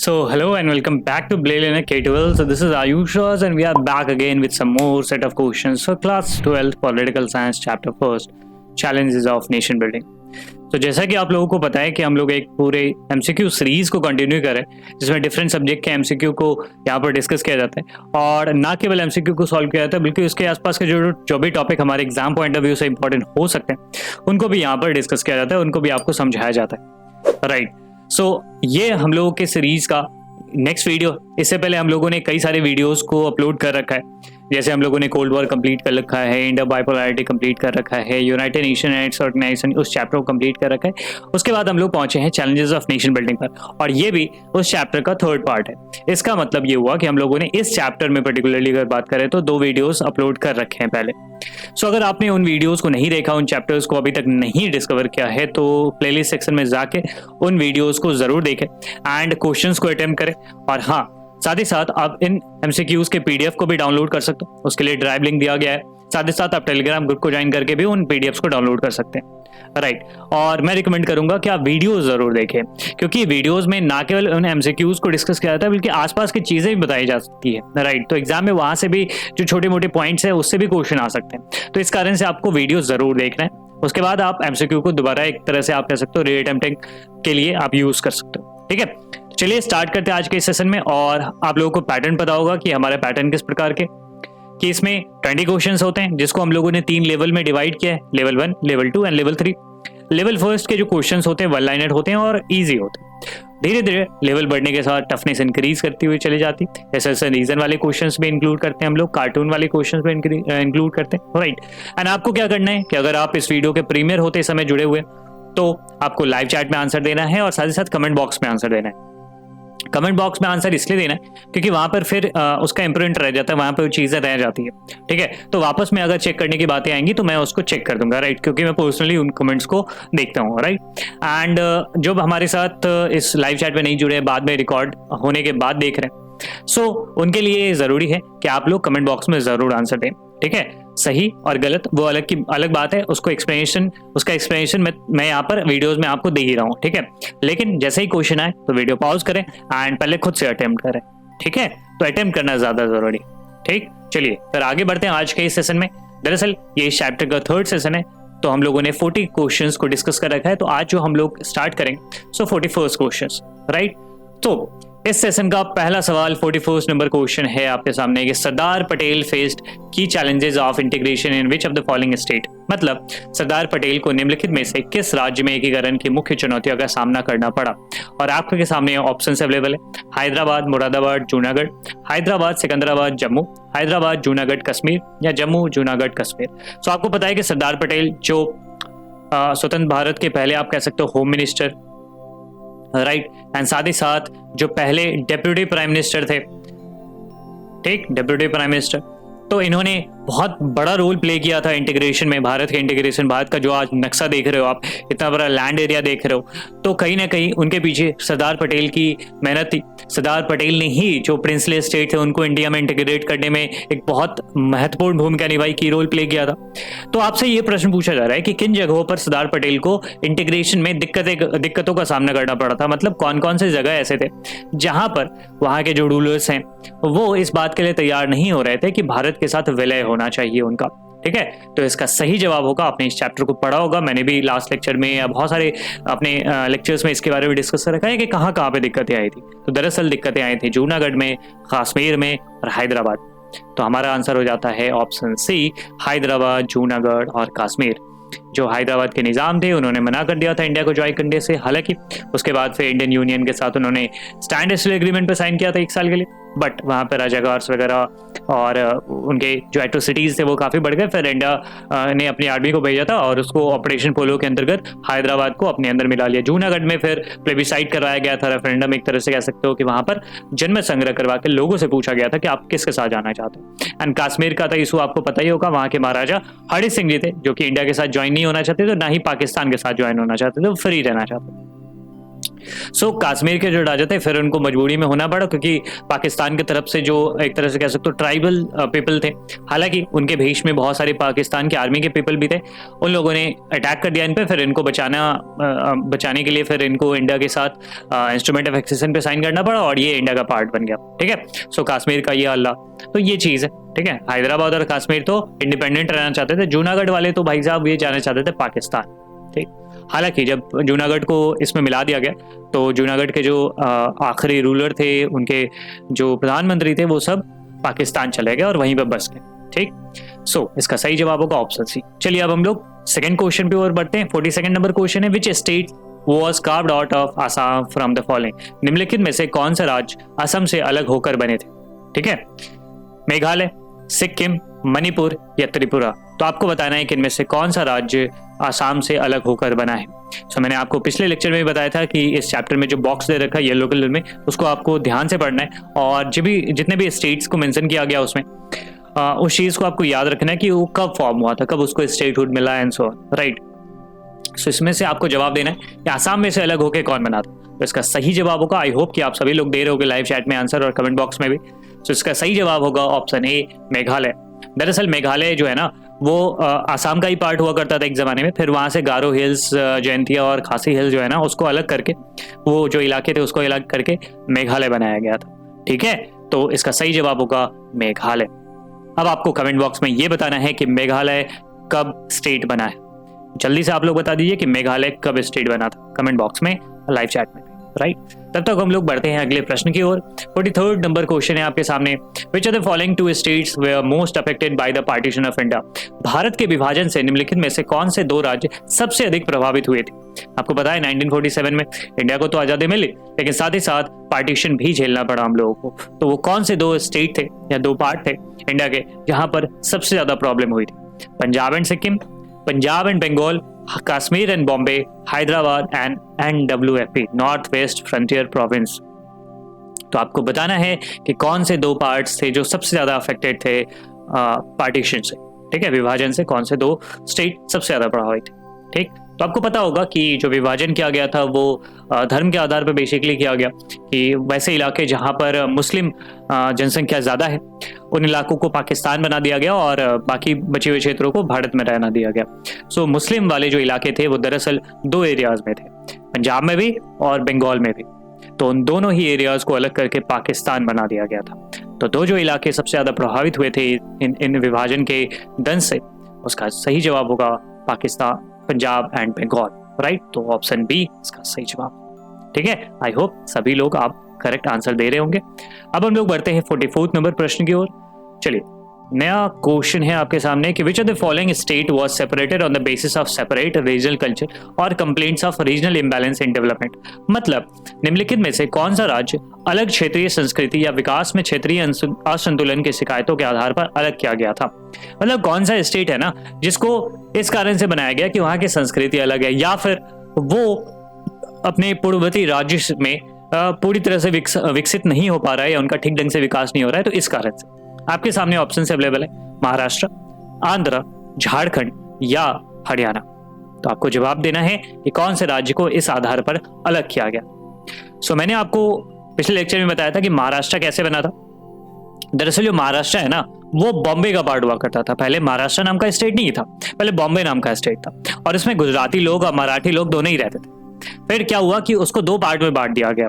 So hello and welcome back to Blaylane K12. So this is Ayushas and we are back again with some more set of questions for class 12 political science chapter first challenges of nation building. तो जैसा कि आप लोगों को पता है कि हम लोग एक पूरे एमसीक्यू सीरीज को कंटिन्यू करें जिसमें डिफरेंट सब्जेक्ट के एमसीक्यू को यहाँ पर डिस्कस किया जाता है और ना केवल एमसीक्यू को सॉल्व किया जाता है बल्कि उसके आसपास के जो भी टॉपिक हमारे एग्जाम पॉइंट ऑफ व्यू से इंपॉर्टेंट हो सकते हैं उनको भी यहाँ पर डिस्कस किया जाता है, उनको भी आपको समझाया जाता है, राइट। सो ये हम लोगों के सीरीज का नेक्स्ट वीडियो। इससे पहले हम लोगों ने कई सारे वीडियोस को अपलोड कर रखा है, जैसे हम लोगों ने कोल्ड वॉर कंप्लीट कर रखा है, इंडो बाइपोलैरिटी कंप्लीट कर रखा है, यूनाइटेड नेशन एंड ऑर्गेनाइजेशन उस चैप्टर को कंप्लीट कर रखा है। उसके बाद हम लोग पहुंचे हैं चैलेंजेस ऑफ नेशन बिल्डिंग पर और ये भी उस चैप्टर का थर्ड पार्ट है। इसका मतलब ये हुआ कि हम लोगों ने इस चैप्टर में पर्टिकुलरली अगर बात करें तो 2 वीडियोस अपलोड कर रखे हैं पहले। सो अगर आपने उन वीडियोस को नहीं देखा, उन चैप्टर्स को अभी तक नहीं डिस्कवर किया है तो प्लेलिस्ट सेक्शन में जाके उन वीडियोस को जरूर देखें एंड क्वेश्चंस को अटेम्प्ट करें। और हाँ, साथ ही साथ आप इन एमसीक्यूज के पीडीएफ को भी डाउनलोड कर सकते हो, उसके लिए ड्राइव लिंक दिया गया है। साथ ही साथ आप टेलीग्राम ग्रुप को ज्वाइन करके भी उन पीडीएफ्स को डाउनलोड कर सकते हैं, राइट। और मैं रिकमेंड करूंगा कि आप वीडियोस जरूर देखें क्योंकि वीडियोस में ना केवल उन एमसीक्यूज को डिस्कस किया जाता है बल्कि आसपास की चीजें भी बताई जा सकती है, राइट। तो एग्जाम में वहां से भी जो छोटे मोटे पॉइंट्स है उससे भी क्वेश्चन आ सकते हैं, तो इस कारण से आपको वीडियो जरूर देखना है। उसके बाद आप एमसीक्यू को दोबारा एक तरह से आप कह सकते हो रीअटेम्प्टिंग के लिए आप यूज कर सकते हो, ठीक है। चलिए स्टार्ट करते हैं आज के इस सेशन में। और आप लोगों को पैटर्न पता होगा कि हमारे पैटर्न किस प्रकार के कि इसमें 20 क्वेश्चंस होते हैं जिसको हम लोगों ने 3 लेवल में डिवाइड किया है, level 1, level 2 and level 3। Level first के जो क्वेश्चंस होते हैं वन लाइनर होते हैं और इजी होते हैं। धीरे धीरे लेवल बढ़ने के साथ टफनेस इंक्रीज करती हुई चली जाती है। जैसे रीजन वाले क्वेश्चंस भी इंक्लूड करते हैं हम लोग, कार्टून वाले क्वेश्चंस भी इंक्लूड करते हैं, राइट। एंड आपको क्या करना है कि अगर आप इस वीडियो के प्रीमियर होते समय जुड़े हुए तो आपको लाइव चैट में आंसर देना है और साथ ही साथ कमेंट बॉक्स में आंसर देना है। कमेंट बॉक्स में आंसर इसलिए देना है क्योंकि वहां पर फिर उसका इंप्रिंट रह जाता है, वहां पर चीजें रह जाती है, ठीक है। तो वापस में अगर चेक करने की बातें आएंगी तो मैं उसको चेक कर दूंगा, राइट, क्योंकि मैं पर्सनली उन कमेंट्स को देखता हूँ, राइट। एंड जो हमारे साथ इस लाइव चैट में नहीं जुड़े, बाद में रिकॉर्ड होने के बाद देख रहे हैं, सो उनके लिए जरूरी है कि आप लोग कमेंट बॉक्स में जरूर आंसर दें, ठीक है। सही और गलत वो अलग बात है, उसका एक्सप्लेनेशन मैं यहाँ पर वीडियोस में आपको दे ही रहा हूँ, ठीक है। लेकिन जैसे ही क्वेश्चन आए तो वीडियो पॉज करें एंड पहले खुद से अटेम्प्ट करें, ठीक है। तो अटेम्प्ट करना ज्यादा जरूरी, ठीक। चलिए फिर आगे बढ़ते हैं आज के इस सेशन में। दरअसल ये इस चैप्टर का थर्ड सेशन है तो हम लोगों ने 40 क्वेश्चंस को डिस्कस कर रखा है। तो आज जो हम लोग स्टार्ट करेंगे सो 41st क्वेश्चंस, राइट। तो इस सेशन का पहला सवाल 41st नंबर क्वेश्चन है आपके सामने कि सरदार पटेल फेस्ड की challenges of integration in which of the following state. मतलब सरदार पटेल को निम्नलिखित में से किस राज्य में एकीकरण की मुख्य चुनौतियों का सामना करना पड़ा। और आपके सामने ऑप्शंस अवेलेबल है, हैदराबाद, मुरादाबाद, जूनागढ़, हैदराबाद, सिकंदराबाद, जम्मू, हैदराबाद, जूनागढ़, कश्मीर या जम्मू, जूनागढ़, कश्मीर। तो आपको पता है कि सरदार पटेल जो स्वतंत्र भारत के पहले आप कह सकते हो होम मिनिस्टर, राइट, एंड साथ ही साथ जो पहले डेप्यूटी प्राइम मिनिस्टर थे, ठीक, डेप्यूटी प्राइम मिनिस्टर, तो इन्होंने बहुत बड़ा रोल प्ले किया था इंटीग्रेशन में, भारत के इंटीग्रेशन। भारत का जो आज नक्शा देख रहे हो आप, इतना बड़ा लैंड एरिया देख रहे हो, तो कहीं ना कहीं उनके पीछे सरदार पटेल की मेहनत थी। सरदार पटेल ने ही जो प्रिंसली स्टेट थे उनको इंडिया में इंटीग्रेट करने में एक बहुत महत्वपूर्ण भूमिका निभाई, की रोल प्ले किया था। तो आपसे ये प्रश्न पूछा जा रहा है कि किन जगहों पर सरदार पटेल को इंटीग्रेशन में दिक्कतों का सामना करना पड़ा था। मतलब कौन कौन से जगह ऐसे थे जहां पर वहां के जो रूलर्स हैं वो इस बात के लिए तैयार नहीं हो रहे थे कि भारत के साथ विलय होना चाहिए उनका, ठीक है। तो इसका सही जवाब होगा, आपने इस चैप्टर को पढ़ा होगा, मैंने भी लास्ट लेक्चर में या बहुत सारे अपने लेक्चर्स में इसके बारे में डिस्कस कर रखा है कि कहाँ कहाँ पे दिक्कतें आई थी। तो दरअसल दिक्कतें आई थी जूनागढ़ में, कश्मीर में और हैदराबाद। तो हमारा आंसर हो जाता है ऑप्शन सी, हैदराबाद, जूनागढ़ और कश्मीर। जो हैदराबाद के निजाम थे उन्होंने मना कर दिया था इंडिया को ज्वाइन करने से, हालांकि उसके बाद फिर इंडियन यूनियन के साथ उन्होंने स्टैंड स्टिल एग्रीमेंट पर साइन किया था 1 साल के लिए, बट वहां पर राजाकार्स वगैरह और उनके जो एट्रोसिटीज थे वो काफी बढ़ गए। फिर इंडिया ने अपनी आर्मी को भेजा था और उसको ऑपरेशन पोलो के अंतर्गत हैदराबाद को अपने अंदर मिला लिया। जूनागढ़ में फिर प्लेबिसाइट करवाया गया था, रेफरेंडम एक तरह से कह सकते हो कि वहां पर जनमत संग्रह करवा के लोगों से पूछा गया था कि आप किसके साथ जाना चाहते हो। एंड कश्मीर का था इशू आपको पता ही होगा, वहां के महाराजा हरि सिंह जी थे जो कि इंडिया के साथ ज्वाइन नहीं होना चाहते थे, ना ही पाकिस्तान के साथ ज्वाइन होना चाहते थे, वो फ्री रहना चाहते थे। सो कश्मीर के जो राजा थे फिर उनको मजबूरी में होना पड़ा, क्योंकि पाकिस्तान की तरफ से जो एक तरह से कह सकते हो ट्राइबल पीपल थे, हालांकि उनके भेष में बहुत सारे पाकिस्तान के आर्मी के पीपल भी थे, उन लोगों ने अटैक कर दिया इन पे। फिर इनको बचाने के लिए फिर इनको इंडिया के साथ इंस्ट्रूमेंट ऑफ एक्सेशन पे साइन करना पड़ा और ये इंडिया का पार्ट बन गया। ठीक है, सो कश्मीर का ये अल्लाह, तो ये चीज़ है। ठीक है, हैदराबाद और कश्मीर तो इंडिपेंडेंट रहना चाहते थे, जूनागढ़ वाले तो भाई साहब ये जाना चाहते थे पाकिस्तान। ठीक, हालांकि जब जूनागढ़ को इसमें मिला दिया गया तो जूनागढ़ के जो आखिरी रूलर थे, उनके जो प्रधानमंत्री थे, वो सब पाकिस्तान चले गए और वहीं पर बस गए। ठीक, सो इसका सही जवाब होगा ऑप्शन सी। चलिए अब हम लोग सेकंड क्वेश्चन पे और बढ़ते हैं। 42 नंबर क्वेश्चन है, which state was carved out of Assam from the following? निम्नलिखित में से कौन सा राज्य असम से अलग होकर बने थे? ठीक है, मेघालय, सिक्किम, मणिपुर या त्रिपुरा। तो आपको बताना है कि इनमें से कौन सा राज्य आसाम से अलग होकर बना है। तो मैंने आपको पिछले लेक्चर में भी बताया था कि इस चैप्टर में जो बॉक्स दे रखा है येलो कलर में, उसको आपको ध्यान से पढ़ना है और जितने भी स्टेट्स को मेंशन किया गया उसमें उस चीज को आपको याद रखना है कि वो कब फॉर्म हुआ था, कब उसको स्टेटहुड मिला एंड सो ऑन, राइट। सो इसमें से आपको जवाब देना है कि आसाम में से अलग होकर कौन बना था। तो इसका सही जवाब होगा, आई होप कि आप सभी लोग दे रहे होगे लाइव चैट में आंसर और कमेंट बॉक्स में भी। तो इसका सही जवाब होगा ऑप्शन ए, मेघालय। दरअसल मेघालय जो है ना वो आसाम का ही पार्ट हुआ करता था एक जमाने में, फिर वहां से गारो हिल्स, जयंतिया और खासी हिल्स जो है ना उसको अलग करके, वो जो इलाके थे उसको अलग करके मेघालय बनाया गया था। ठीक है, तो इसका सही जवाब होगा मेघालय। अब आपको कमेंट बॉक्स में ये बताना है कि मेघालय कब स्टेट बना है। जल्दी से आप लोग बता दीजिए कि मेघालय कब स्टेट बना था कमेंट बॉक्स में, लाइव चैट में, राइट। तब तक हम लोग बढ़ते हैं अगले प्रश्न की ओर। 43 नंबर क्वेश्चन है आपके सामने, which are the following two states were most affected by the partition of India? Bharat के विभाजन से निम्नलिखित में से कौन से दो राज्य सबसे अधिक प्रभावित हुए थे? आपको पता है 1947 में इंडिया को तो आजादी मिली, लेकिन साथ ही साथ पार्टीशन भी झेलना पड़ा हम लोगों को। तो वो कौन से दो स्टेट थे या दो पार्ट थे इंडिया के जहां पर सबसे ज्यादा प्रॉब्लम हुई थी? Punjab and Sikkim, Punjab and Bengal, Kashmir and Bombay, Hyderabad and NWFP, north west frontier province. तो आपको बताना है कि कौन से दो पार्ट्स थे जो सबसे ज्यादा अफेक्टेड थे पार्टीशन से। ठीक है, विभाजन से कौन से दो स्टेट सबसे ज्यादा प्रभावित थे। ठीक, तो आपको पता होगा कि जो विभाजन किया गया था वो धर्म के आधार पर बेसिकली किया गया, कि वैसे इलाके जहां पर मुस्लिम जनसंख्या ज्यादा है उन इलाकों को पाकिस्तान बना दिया गया और बाकी बचे हुए क्षेत्रों को भारत में रहना दिया गया। सो मुस्लिम वाले जो इलाके थे वो दरअसल दो एरियाज में थे, पंजाब में भी और बंगाल में भी। तो उन दोनों ही एरियाज को अलग करके पाकिस्तान बना दिया गया था। तो दो जो इलाके सबसे ज्यादा प्रभावित हुए थे इन विभाजन के दंश से, उसका सही जवाब होगा पाकिस्तान, पंजाब एंड बंगाल, राइट। तो ऑप्शन बी इसका सही जवाब। ठीक है, आई होप सभी लोग आप करेक्ट आंसर दे रहे होंगे। अब हम लोग बढ़ते हैं 44 नंबर प्रश्न की ओर। चलिए, नया क्वेश्चन है आपके सामने कि which of the following state was separated on the basis of separate regional culture और complaints of regional imbalance in development? मतलब निम्नलिखित में से कौन सा राज्य अलग क्षेत्रीय संस्कृति या विकास में क्षेत्रीय असंतुलन की शिकायतों के आधार पर अलग किया गया था? मतलब कौन सा स्टेट है ना जिसको इस कारण से बनाया गया कि वहां की संस्कृति अलग है, या फिर वो अपने पूर्ववर्ती राज्य में पूरी तरह से विकसित नहीं हो पा रहा है या उनका ठीक ढंग से विकास नहीं हो रहा है। तो इस कारण से आपके सामने ऑप्शन अवेलेबल है, महाराष्ट्र, आंध्र, झारखंड या हरियाणा। तो आपको जवाब देना है कि कौन से राज्य को इस आधार पर अलग किया गया। सो मैंने आपको पिछले लेक्चर में बताया था कि महाराष्ट्र कैसे बना था। दरअसल जो महाराष्ट्र है ना वो बॉम्बे का पार्ट हुआ करता था। पहले महाराष्ट्र नाम का स्टेट नहीं था, पहले बॉम्बे नाम का स्टेट था और इसमें गुजराती लोग और मराठी लोग दोनों ही रहते थे। फिर क्या हुआ कि उसको दो पार्ट में बांट दिया गया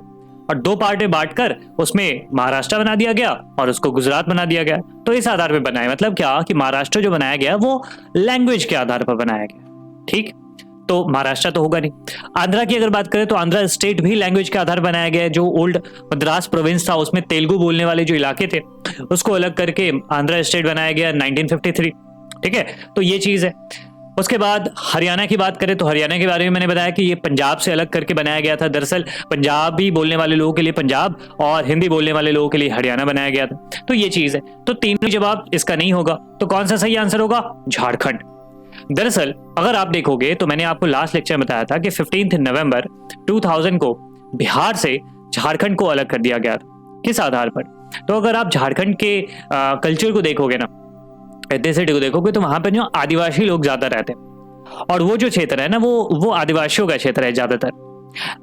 और दो पार्ट में बांटकर उसमें महाराष्ट्र बना दिया गया और उसको गुजरात बना दिया गया। तो इस आधार पर बनाया, मतलब क्या कि महाराष्ट्र जो बनाया गया वो लैंग्वेज के आधार पर बनाया गया। ठीक, तो महाराष्ट्र तो होगा नहीं। आंध्रा की अगर बात करें तो आंध्रा स्टेट भी लैंग्वेज के आधार बनाया गया है। जो ओल्ड मद्रास प्रोविंस था उसमें तेलुगु बोलने वाले जो इलाके थे उसको अलग करके आंध्रा स्टेट बनाया गया 1953। ठीक है, तो ये चीज है। उसके बाद हरियाणा की बात करें तो हरियाणा के बारे में मैंने बताया कि ये पंजाब से अलग करके बनाया गया था। दरअसल पंजाबी बोलने वाले लोगों के लिए पंजाब और हिंदी बोलने वाले लोगों के लिए हरियाणा बनाया गया था। तो ये चीज है। तो तीनों जवाब इसका नहीं होगा, तो कौन सा सही आंसर होगा? झारखंड। दरअसल अगर आप देखोगे तो मैंने आपको लास्ट लेक्चर में बताया था कि 15 नवंबर 2000 को बिहार से झारखंड को अलग कर दिया गया था। किस आधार पर? तो अगर आप झारखंड के कल्चर को देखोगे ना, एथनिसिटी को देखोगे तो वहां पर जो आदिवासी लोग ज्यादा रहते हैं और वो जो क्षेत्र है ना वो आदिवासियों का क्षेत्र है ज्यादातर।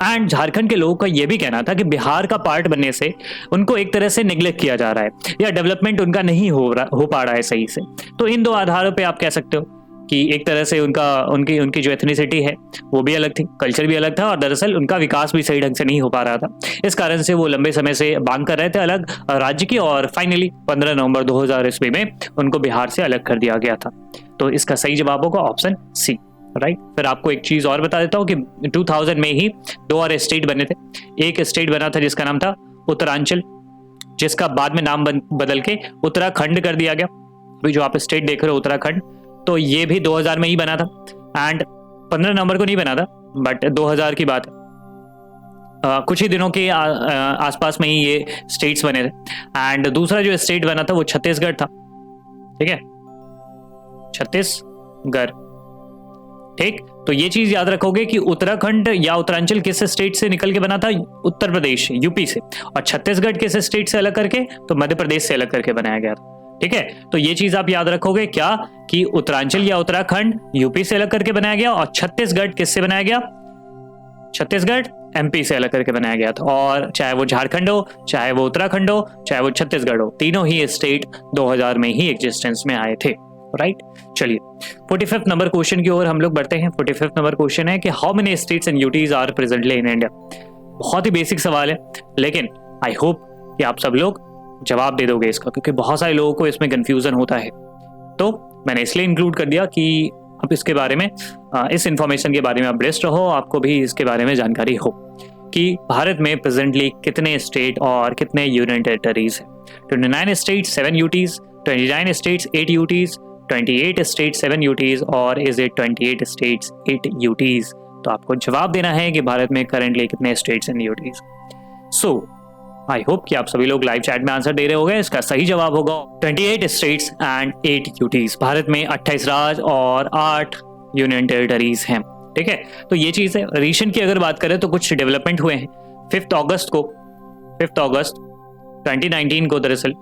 एंड झारखंड के लोगों का यह भी कहना था कि बिहार का पार्ट बनने से उनको एक तरह से निग्लेक्ट किया जा रहा है या डेवलपमेंट उनका नहीं हो पा रहा है सही से। तो इन दो आधारों पे आप कह सकते हो कि एक तरह से उनकी उनकी जो एथनिसिटी है वो भी अलग थी, कल्चर भी अलग था, और दरअसल उनका विकास भी सही ढंग से नहीं हो पा रहा था। इस कारण से वो लंबे समय से मांग कर रहे थे अलग राज्य की, और फाइनली 15 नवंबर 2000 ईस्वी में उनको बिहार से अलग कर दिया गया था। तो इसका सही जवाब होगा ऑप्शन सी, राइट। फिर आपको एक चीज और बता देता हूँ कि 2000 में ही 2 और स्टेट बने थे। एक स्टेट बना था जिसका नाम था उत्तरांचल, जिसका बाद में नाम बदल के उत्तराखंड कर दिया गया। अभी जो आप स्टेट देख रहे हो उत्तराखंड, तो ये भी 2000 में ही बना था, एंड 15 नवंबर को नहीं बना था, बट 2000 की बात है। कुछ ही दिनों के आसपास में ही ये स्टेट्स बने थे। एंड दूसरा जो स्टेट बना था वो छत्तीसगढ़ था, ठीक है, छत्तीसगढ़, ठीक। तो ये चीज याद रखोगे कि उत्तराखंड या उत्तरांचल किस स्टेट से निकल के बना था? उत्तर प्रदेश, यूपी से। और छत्तीसगढ़ किस स्टेट से अलग करके? तो मध्य प्रदेश से अलग करके बनाया गया था, ठीक है। तो ये चीज आप याद रखोगे क्या, कि उत्तरांचल या उत्तराखंड यूपी से अलग करके बनाया गया, और छत्तीसगढ़ किससे बनाया गया? छत्तीसगढ़ एमपी से अलग करके बनाया गया था। और चाहे वो झारखंड हो, चाहे वो उत्तराखंड हो, चाहे वो छत्तीसगढ़ हो, तीनों ही स्टेट 2000 में ही एग्जिस्टेंस में आए थे, राइट। चलिए 45th नंबर क्वेश्चन की ओर हम लोग बढ़ते हैं। 45th नंबर क्वेश्चन है कि how many states and UTs are presently in India. बहुत ही बेसिक सवाल है, लेकिन आई होप कि आप सब लोग जवाब दे दोगे इसका, क्योंकि बहुत सारे लोगों को इसमें कंफ्यूजन होता है। तो मैंने इसलिए इंक्लूड कर दिया कि आप इसके बारे में, इस इंफॉर्मेशन के बारे में अपडेट रहो, आपको भी इसके बारे में जानकारी हो कि भारत में प्रेजेंटली कितने स्टेट और कितने यूनियन टेरिटरीज हैं। 29 states 7 UTs, 29 states 8 UTs, 28 states 7 UTs, और इज इट 28 स्टेट्स 8 यूटीज। तो आपको जवाब देना है कि भारत में करंटली कितने states and UTs. So I hope कि आप सभी लोग लाइव चैट में आंसर दे रहे होंगे। इसका सही जवाब होगा 28 स्टेट्स एंड 8 यूटीज। भारत में 28 राज्य और 8 यूनियन टेरिटरीज हैं, ठीक है। तो ये चीज है। रीजन की अगर बात करें तो कुछ डेवलपमेंट हुए हैं। 5 अगस्त 2019 को दरअसल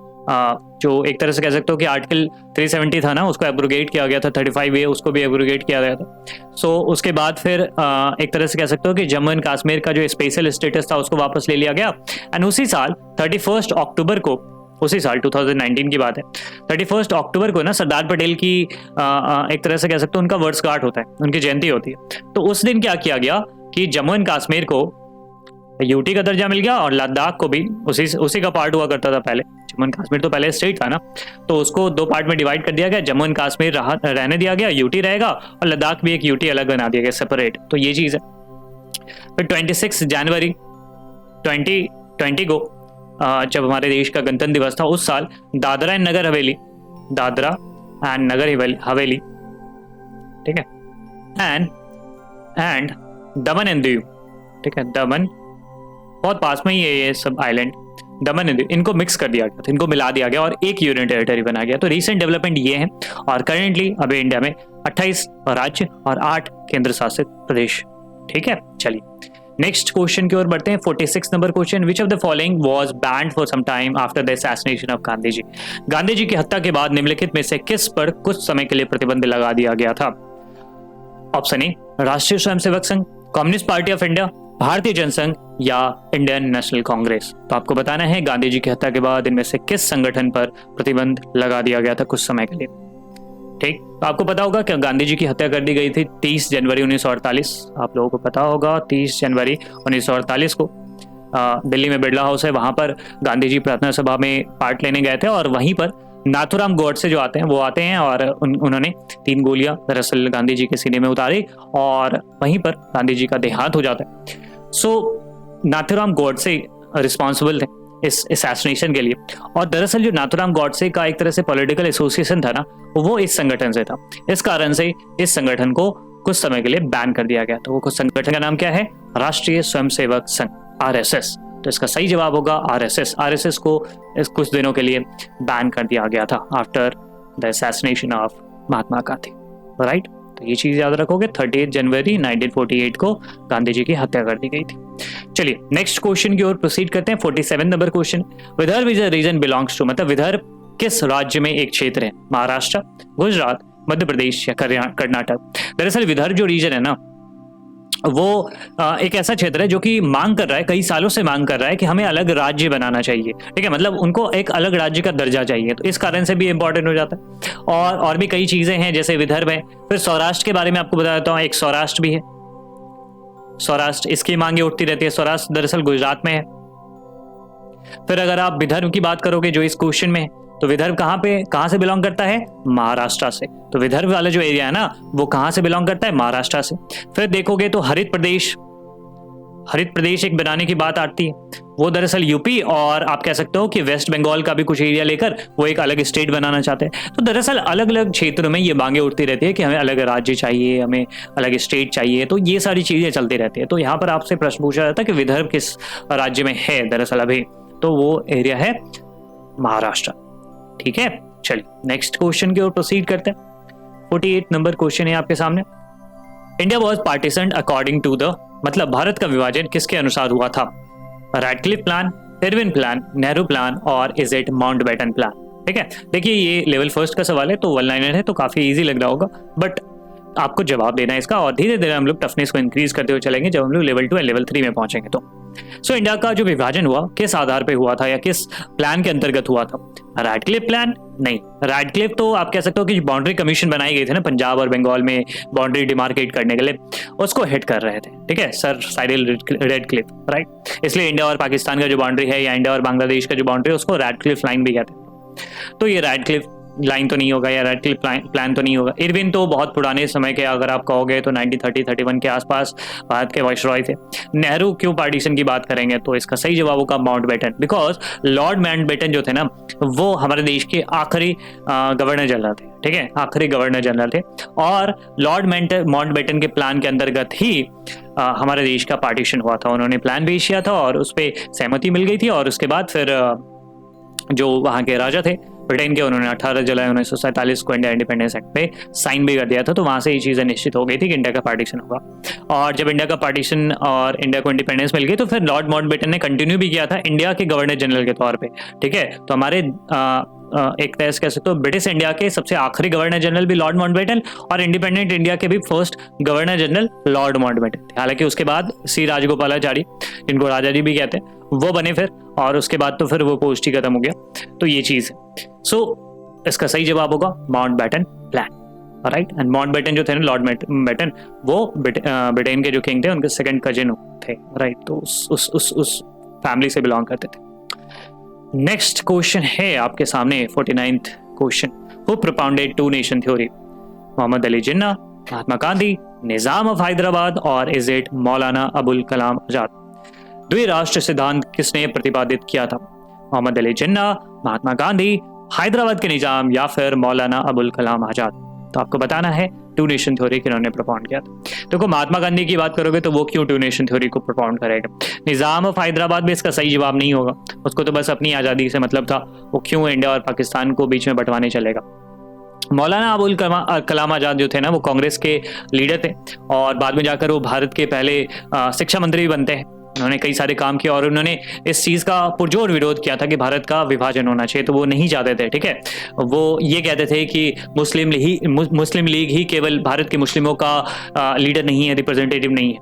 जो एक तरह से कह सकते हो कि आर्टिकल 370 था ना, उसको एब्रोगेट किया गया था। 35A उसको भी एब्रोगेट किया गया था। सो उसके बाद फिर एक तरह से कह सकते हो कि जम्मू एंड कश्मीर का जो स्पेशल स्टेटस था उसको वापस ले लिया गया। एंड उसी साल 31 अक्टूबर को, उसी साल 2019 की बात है, 31 अक्टूबर को ना सरदार पटेल की एक तरह से कह सकते हो उनका वर्षगांठ होता है, उनकी जयंती होती है। तो उस दिन क्या किया गया कि जम्मू एंड कश्मीर को यूटी का दर्जा मिल गया, और लद्दाख को भी उसी का पार्ट हुआ करता था पहले। जम्मू एंड कश्मीर तो पहले स्टेट था ना, तो उसको 2 पार्ट में डिवाइड कर दिया गया। जम्मू एंड कश्मीर रहने दिया गया, यूटी रहेगा, और लद्दाख भी एक यूटी अलग बना दिया गया सेपरेट। तो ये चीज है। फिर 26 जनवरी 2020 को जब हमारे देश का गणतंत्र दिवस था, उस साल दादरा एंड नगर हवेली, ठीक है, एंड दमन एंड दीव, ठीक है, दमन बहुत पास में ही है ये सब आइलैंड, दमन एंड दीव, इनको मिक्स कर दिया गया था, इनको मिला दिया गया और एक यूनियन टेरिटरी बना गया। तो रीसेंट डेवलपमेंट ये है। और करेंटली अभी इंडिया में 28 राज्य और 8 केंद्र शासित प्रदेश, ठीक है। चलिए नेक्स्ट क्वेश्चन की ओर बढ़ते हैं। 46 number question, which of the following was banned for some time after the assassination of Gandhi ji. Gandhi ji की हत्या के बाद निम्नलिखित में से किस पर कुछ समय के लिए प्रतिबंध लगा दिया गया था? ऑप्शन ए राष्ट्रीय Swayamsevak Sangh, communist party of India, भारतीय जनसंघ या इंडियन नेशनल कांग्रेस। तो आपको बताना है गांधी जी की हत्या के बाद इनमें से किस संगठन पर प्रतिबंध लगा दिया गया था कुछ समय के लिए, ठीक। तो आपको पता होगा कि गांधी जी की हत्या कर दी गई थी 30 जनवरी 1948। आप लोगों को पता होगा 30 जनवरी 1948 को दिल्ली में बिरला हाउस है, वहां पर गांधी जी प्रार्थना सभा में पार्ट लेने गए थे, और वहीं पर नाथूराम गोडसे जो आते हैं वो आते हैं, और उन्होंने 3 गोलियां दरअसल गांधी जी के सीने में उतारी, और वहीं पर गांधी जी का देहांत हो जाता है। सो नाथूराम गोडसे रिस्पॉन्सिबल थे इस असैसिनेशन के लिए। और दरअसल जो नाथूराम गोडसे का एक तरह से पॉलिटिकल एसोसिएशन था ना, वो इस संगठन से था। इस कारण से इस संगठन को कुछ समय के लिए बैन कर दिया गया। तो वो कुछ संगठन का नाम क्या है? राष्ट्रीय स्वयंसेवक संघ, RSS। तो इसका सही जवाब होगा RSS। RSS को कुछ दिनों के लिए बैन कर दिया गया था after the assassination of Mahatma Gandhi, right. तो ये चीज याद रखोगे। 30 जनवरी 1948 को गांधी जी की हत्या कर दी गई थी। चलिए नेक्स्ट क्वेश्चन की ओर प्रोसीड करते हैं। 47 number question, Vidarbha is a region belongs to, मतलब विदर्भ किस राज्य में एक क्षेत्र है? महाराष्ट्र, गुजरात, मध्य प्रदेश या कर्नाटक। दरअसल विदर्भ जो रीजन है ना, वो एक ऐसा क्षेत्र है जो कि मांग कर रहा है, कई सालों से मांग कर रहा है कि हमें अलग राज्य बनाना चाहिए, ठीक है, मतलब उनको एक अलग राज्य का दर्जा चाहिए, तो इस कारण से भी इंपॉर्टेंट हो जाता है। और भी कई चीजें हैं, जैसे विदर्भ है। फिर सौराष्ट्र के बारे में आपको बता देता हूँ, एक सौराष्ट्र भी है। सौराष्ट्र, इसकी मांगे उठती रहती है। सौराष्ट्र दरअसल गुजरात में है। फिर अगर आप विदर्भ की बात करोगे जो इस क्वेश्चन में है, तो विदर्भ कहाँ से बिलोंग करता है? महाराष्ट्र से। तो विदर्भ वाला जो एरिया है ना, वो कहां से बिलोंग करता है? महाराष्ट्र से। फिर देखोगे तो हरित प्रदेश एक बनाने की बात आती है, वो दरअसल यूपी और आप कह सकते हो कि वेस्ट बंगाल का भी कुछ एरिया लेकर वो एक अलग स्टेट बनाना चाहते हैं। तो दरअसल अलग अलग क्षेत्रों में ये मांगे उठती रहती है कि हमें अलग राज्य चाहिए, हमें अलग स्टेट चाहिए, तो ये सारी चीजें चलती रहती है। तो यहाँ पर आपसे प्रश्न पूछा जाता है कि विदर्भ किस राज्य में है दरअसल अभी, तो वो एरिया है महाराष्ट्र। ठीक है, चलिए नेक्स्ट क्वेश्चन की ओर प्रोसीड करते हैं। 48 नंबर क्वेश्चन है आपके सामने। India was partitioned according to the, मतलब भारत का विभाजन किसके अनुसार हुआ था? Radcliffe plan, Irwin plan, Nehru plan और इज इट माउंटबेटन प्लान? ठीक है, देखिए ये लेवल फर्स्ट का सवाल है, तो वन लाइनर है, तो काफी इजी लग रहा होगा, बट आपको जवाब देना है इसका, और धीरे धीरे हम लोग टफनेस को इंक्रीज करते हुए चलेंगे जब हम लोग लेवल 2 और लेवल 3 में पहुंचेंगे। तो इंडिया का जो विभाजन हुआ किस आधार पे हुआ था या किस प्लान के अंतर्गत हुआ था? Radcliffe plan? नहीं, रैडक्लिफ तो आप कह सकते हो कि बाउंड्री कमीशन बनाई गई थी ना पंजाब और बंगाल में बाउंड्री डिमार्केट करने के लिए, उसको हेड कर रहे थे, ठीक है, सर साइरिल रैडक्लिफ, राइट। इसलिए इंडिया और पाकिस्तान का जो बाउंड्री है या इंडिया और बांग्लादेश का जो बाउंड्री है उसको रैडक्लिफ लाइन भी कहते हैं। तो ये रैडक्लिफ लाइन तो नहीं होगा या रैडक्लिफ प्लान तो नहीं होगा। इरविन तो बहुत पुराने समय के, अगर आप कहोगे तो 1930-31 के आसपास भारत के वाइसरॉय थे। नेहरू क्यों पार्टीशन की बात करेंगे, तो इसका सही जवाब होगा माउंटबेटन, बिकॉज लॉर्ड माउंटबेटन जो थे ना, वो हमारे देश के आखिरी गवर्नर जनरल थे, ठीक है, आखिरी गवर्नर जनरल थे, और लॉर्ड माउंटबेटन के प्लान के अंतर्गत ही हमारे देश का पार्टीशन हुआ था। उन्होंने प्लान पेश किया था और उस पर सहमति मिल गई थी, और उसके बाद फिर जो वहां के राजा थे ब्रिटेन के, उन्होंने 18 जुलाई 1947 को इंडिया इंडिपेंडेंस एक्ट पे साइन भी कर दिया था। तो वहां से ये चीजें निश्चित हो गई थी कि इंडिया का पार्टीशन होगा। और जब इंडिया का पार्टीशन और इंडिया को इंडिपेंडेंस मिल गई, तो फिर लॉर्ड माउंटबेटन ने कंटिन्यू भी किया था इंडिया के गवर्नर जनरल के तौर पे, ठीक है। तो हमारे एक तरह से कह सकते हो ब्रिटिश इंडिया के सबसे आखिरी गवर्नर जनरल भी लॉर्ड माउंटबेटन, और इंडिपेंडेंट इंडिया के भी first governor general Lord Mountbatten. हालांकि उसके बाद सी राजगोपालाचारी, जिनको राजा जी भी कहते हैं, वो बने फिर, और उसके बाद तो फिर वो पोस्ट ही खत्म हो गया। तो ये चीज है। सो इसका सही जवाब होगा Mountbatten plan, right. And Mountbatten जो थे ना, लॉर्ड माउंटबेटन, वो ब्रिटेन के जो किंग थे उनके सेकंड कजिन थे, राइट। तो उस फैमिली से बिलोंग करते थे। नेक्स्ट क्वेश्चन है आपके सामने 49th question. Who propounded two nation theory? Mohammad Ali Jinnah, Mahatma Gandhi, Nizam of Hyderabad और इज इट मौलाना अबुल कलाम आजाद? द्विराष्ट्र सिद्धांत किसने प्रतिपादित किया था? मोहम्मद अली जिन्ना, महात्मा गांधी, हैदराबाद के निजाम या फिर मौलाना अबुल कलाम आजाद? तो आपको बताना है टू नेशन थ्योरी किन्होंने प्रोपाउंड किया था। देखो मात्मा गांधी की बात करोगे तो वो क्यों टू नेशन थ्योरी को प्रोपाउंड करेगा? निजाम ऑफ हैदराबाद भी इसका सही जवाब नहीं होगा, उसको तो बस अपनी आजादी से मतलब था, वो क्यों इंडिया और पाकिस्तान को बीच में बंटवाने चलेगा। मौलाना अबुल कलाम आजाद जो थे ना, वो कांग्रेस के लीडर थे और बाद में जाकर वो भारत के पहले शिक्षा मंत्री भी बनते हैं। उन्होंने कई सारे काम किए और उन्होंने इस चीज का पुरजोर विरोध किया था कि भारत का विभाजन होना चाहिए, तो वो नहीं चाहते थे, ठीक है। वो ये कहते थे कि मुस्लिम लीग ही केवल भारत के मुस्लिमों का लीडर नहीं है, रिप्रेजेंटेटिव नहीं है,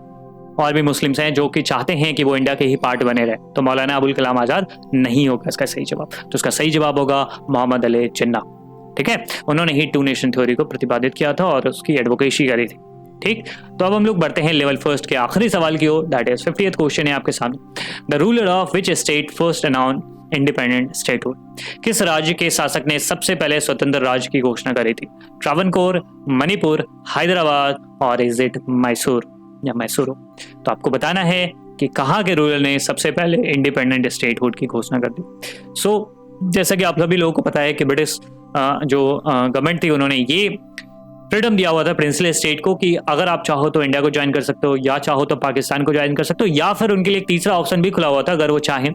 और भी मुस्लिम्स हैं जो कि चाहते हैं कि वो इंडिया के ही पार्ट बने रहे। तो मौलाना अबुल कलाम आजाद नहीं होगा इसका सही जवाब। तो इसका सही जवाब होगा मोहम्मद अली जिन्ना, ठीक है। उन्होंने ही टू नेशन थ्योरी को प्रतिपादित किया था और उसकी एडवोकेसी करी थी, ठीक। तो अब हम लोग बढ़ते हैं लेवल फर्स्ट के आखिरी सवाल की ओर, दैट इज 50th क्वेश्चन है आपके सामने। The ruler of which state first announced independent statehood? किस राज्य के शासक ने सबसे पहले स्वतंत्र राज्य की घोषणा करी थी? ट्रावनकोर, मणिपुर, हैदराबाद और इज इट मैसूर या मैसूरू? तो आपको बताना है कि कहाँ के रूलर ने सबसे पहले इंडिपेंडेंट स्टेटहुड की घोषणा कर दी। सो जैसा कि आप सभी लोगों को पता है कि ब्रिटिश जो गवर्नमेंट थी, उन्होंने ये फ्रीडम दिया हुआ था प्रिंसली स्टेट को कि अगर आप चाहो तो इंडिया को ज्वाइन कर सकते हो, या चाहो तो पाकिस्तान को ज्वाइन कर सकते हो, या फिर उनके लिए एक तीसरा ऑप्शन भी खुला हुआ था, अगर वो चाहें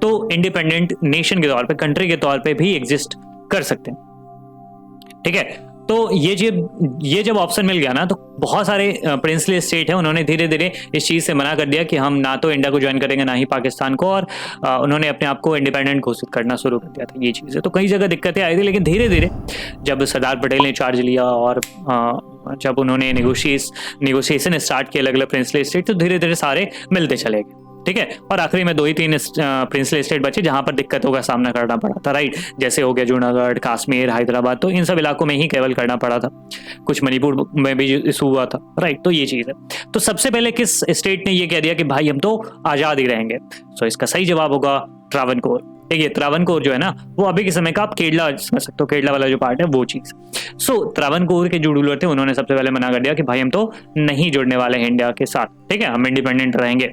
तो इंडिपेंडेंट नेशन के तौर पे, कंट्री के तौर पे भी एग्जिस्ट कर सकते हैं, ठीक है। तो ये जब ऑप्शन मिल गया ना, तो बहुत सारे प्रिंसली स्टेट है, उन्होंने धीरे धीरे इस चीज से मना कर दिया कि हम ना तो इंडिया को ज्वाइन करेंगे ना ही पाकिस्तान को, और उन्होंने अपने आप को इंडिपेंडेंट घोषित करना शुरू कर दिया था। ये चीजें तो कई जगह दिक्कतें आई थी, लेकिन धीरे धीरे जब सरदार पटेल ने चार्ज लिया और जब उन्होंने नेगोशिएशन स्टार्ट किए अलग अलग प्रिंसली स्टेट, तो धीरे धीरे सारे मिलते चले गए, ठीक है। और आखिरी में 2 ही 3 प्रिंसली स्टेट बचे जहां पर दिक्कतों का सामना करना पड़ा था, राइट। जैसे हो गया जूनागढ़, कश्मीर, हैदराबाद, तो इन सब इलाकों में ही केवल करना पड़ा था। कुछ मणिपुर में भी इशू हुआ था, राइट। तो ये चीज है। तो सबसे पहले किस स्टेट ने ये कह दिया कि भाई हम तो आजाद ही रहेंगे? तो इसका सही जवाब होगा त्रावणकोर। देखिए त्रावणकोर जो है ना, वो अभी के समय का आप केरला समझ सकते हो, केरला वाला जो पार्ट है वो चीज। सो त्रावणकोर के जो रूलर थे उन्होंने सबसे पहले मना कर दिया कि भाई हम तो नहीं जुड़ने वाले हैं इंडिया के साथ, ठीक है, हम इंडिपेंडेंट रहेंगे।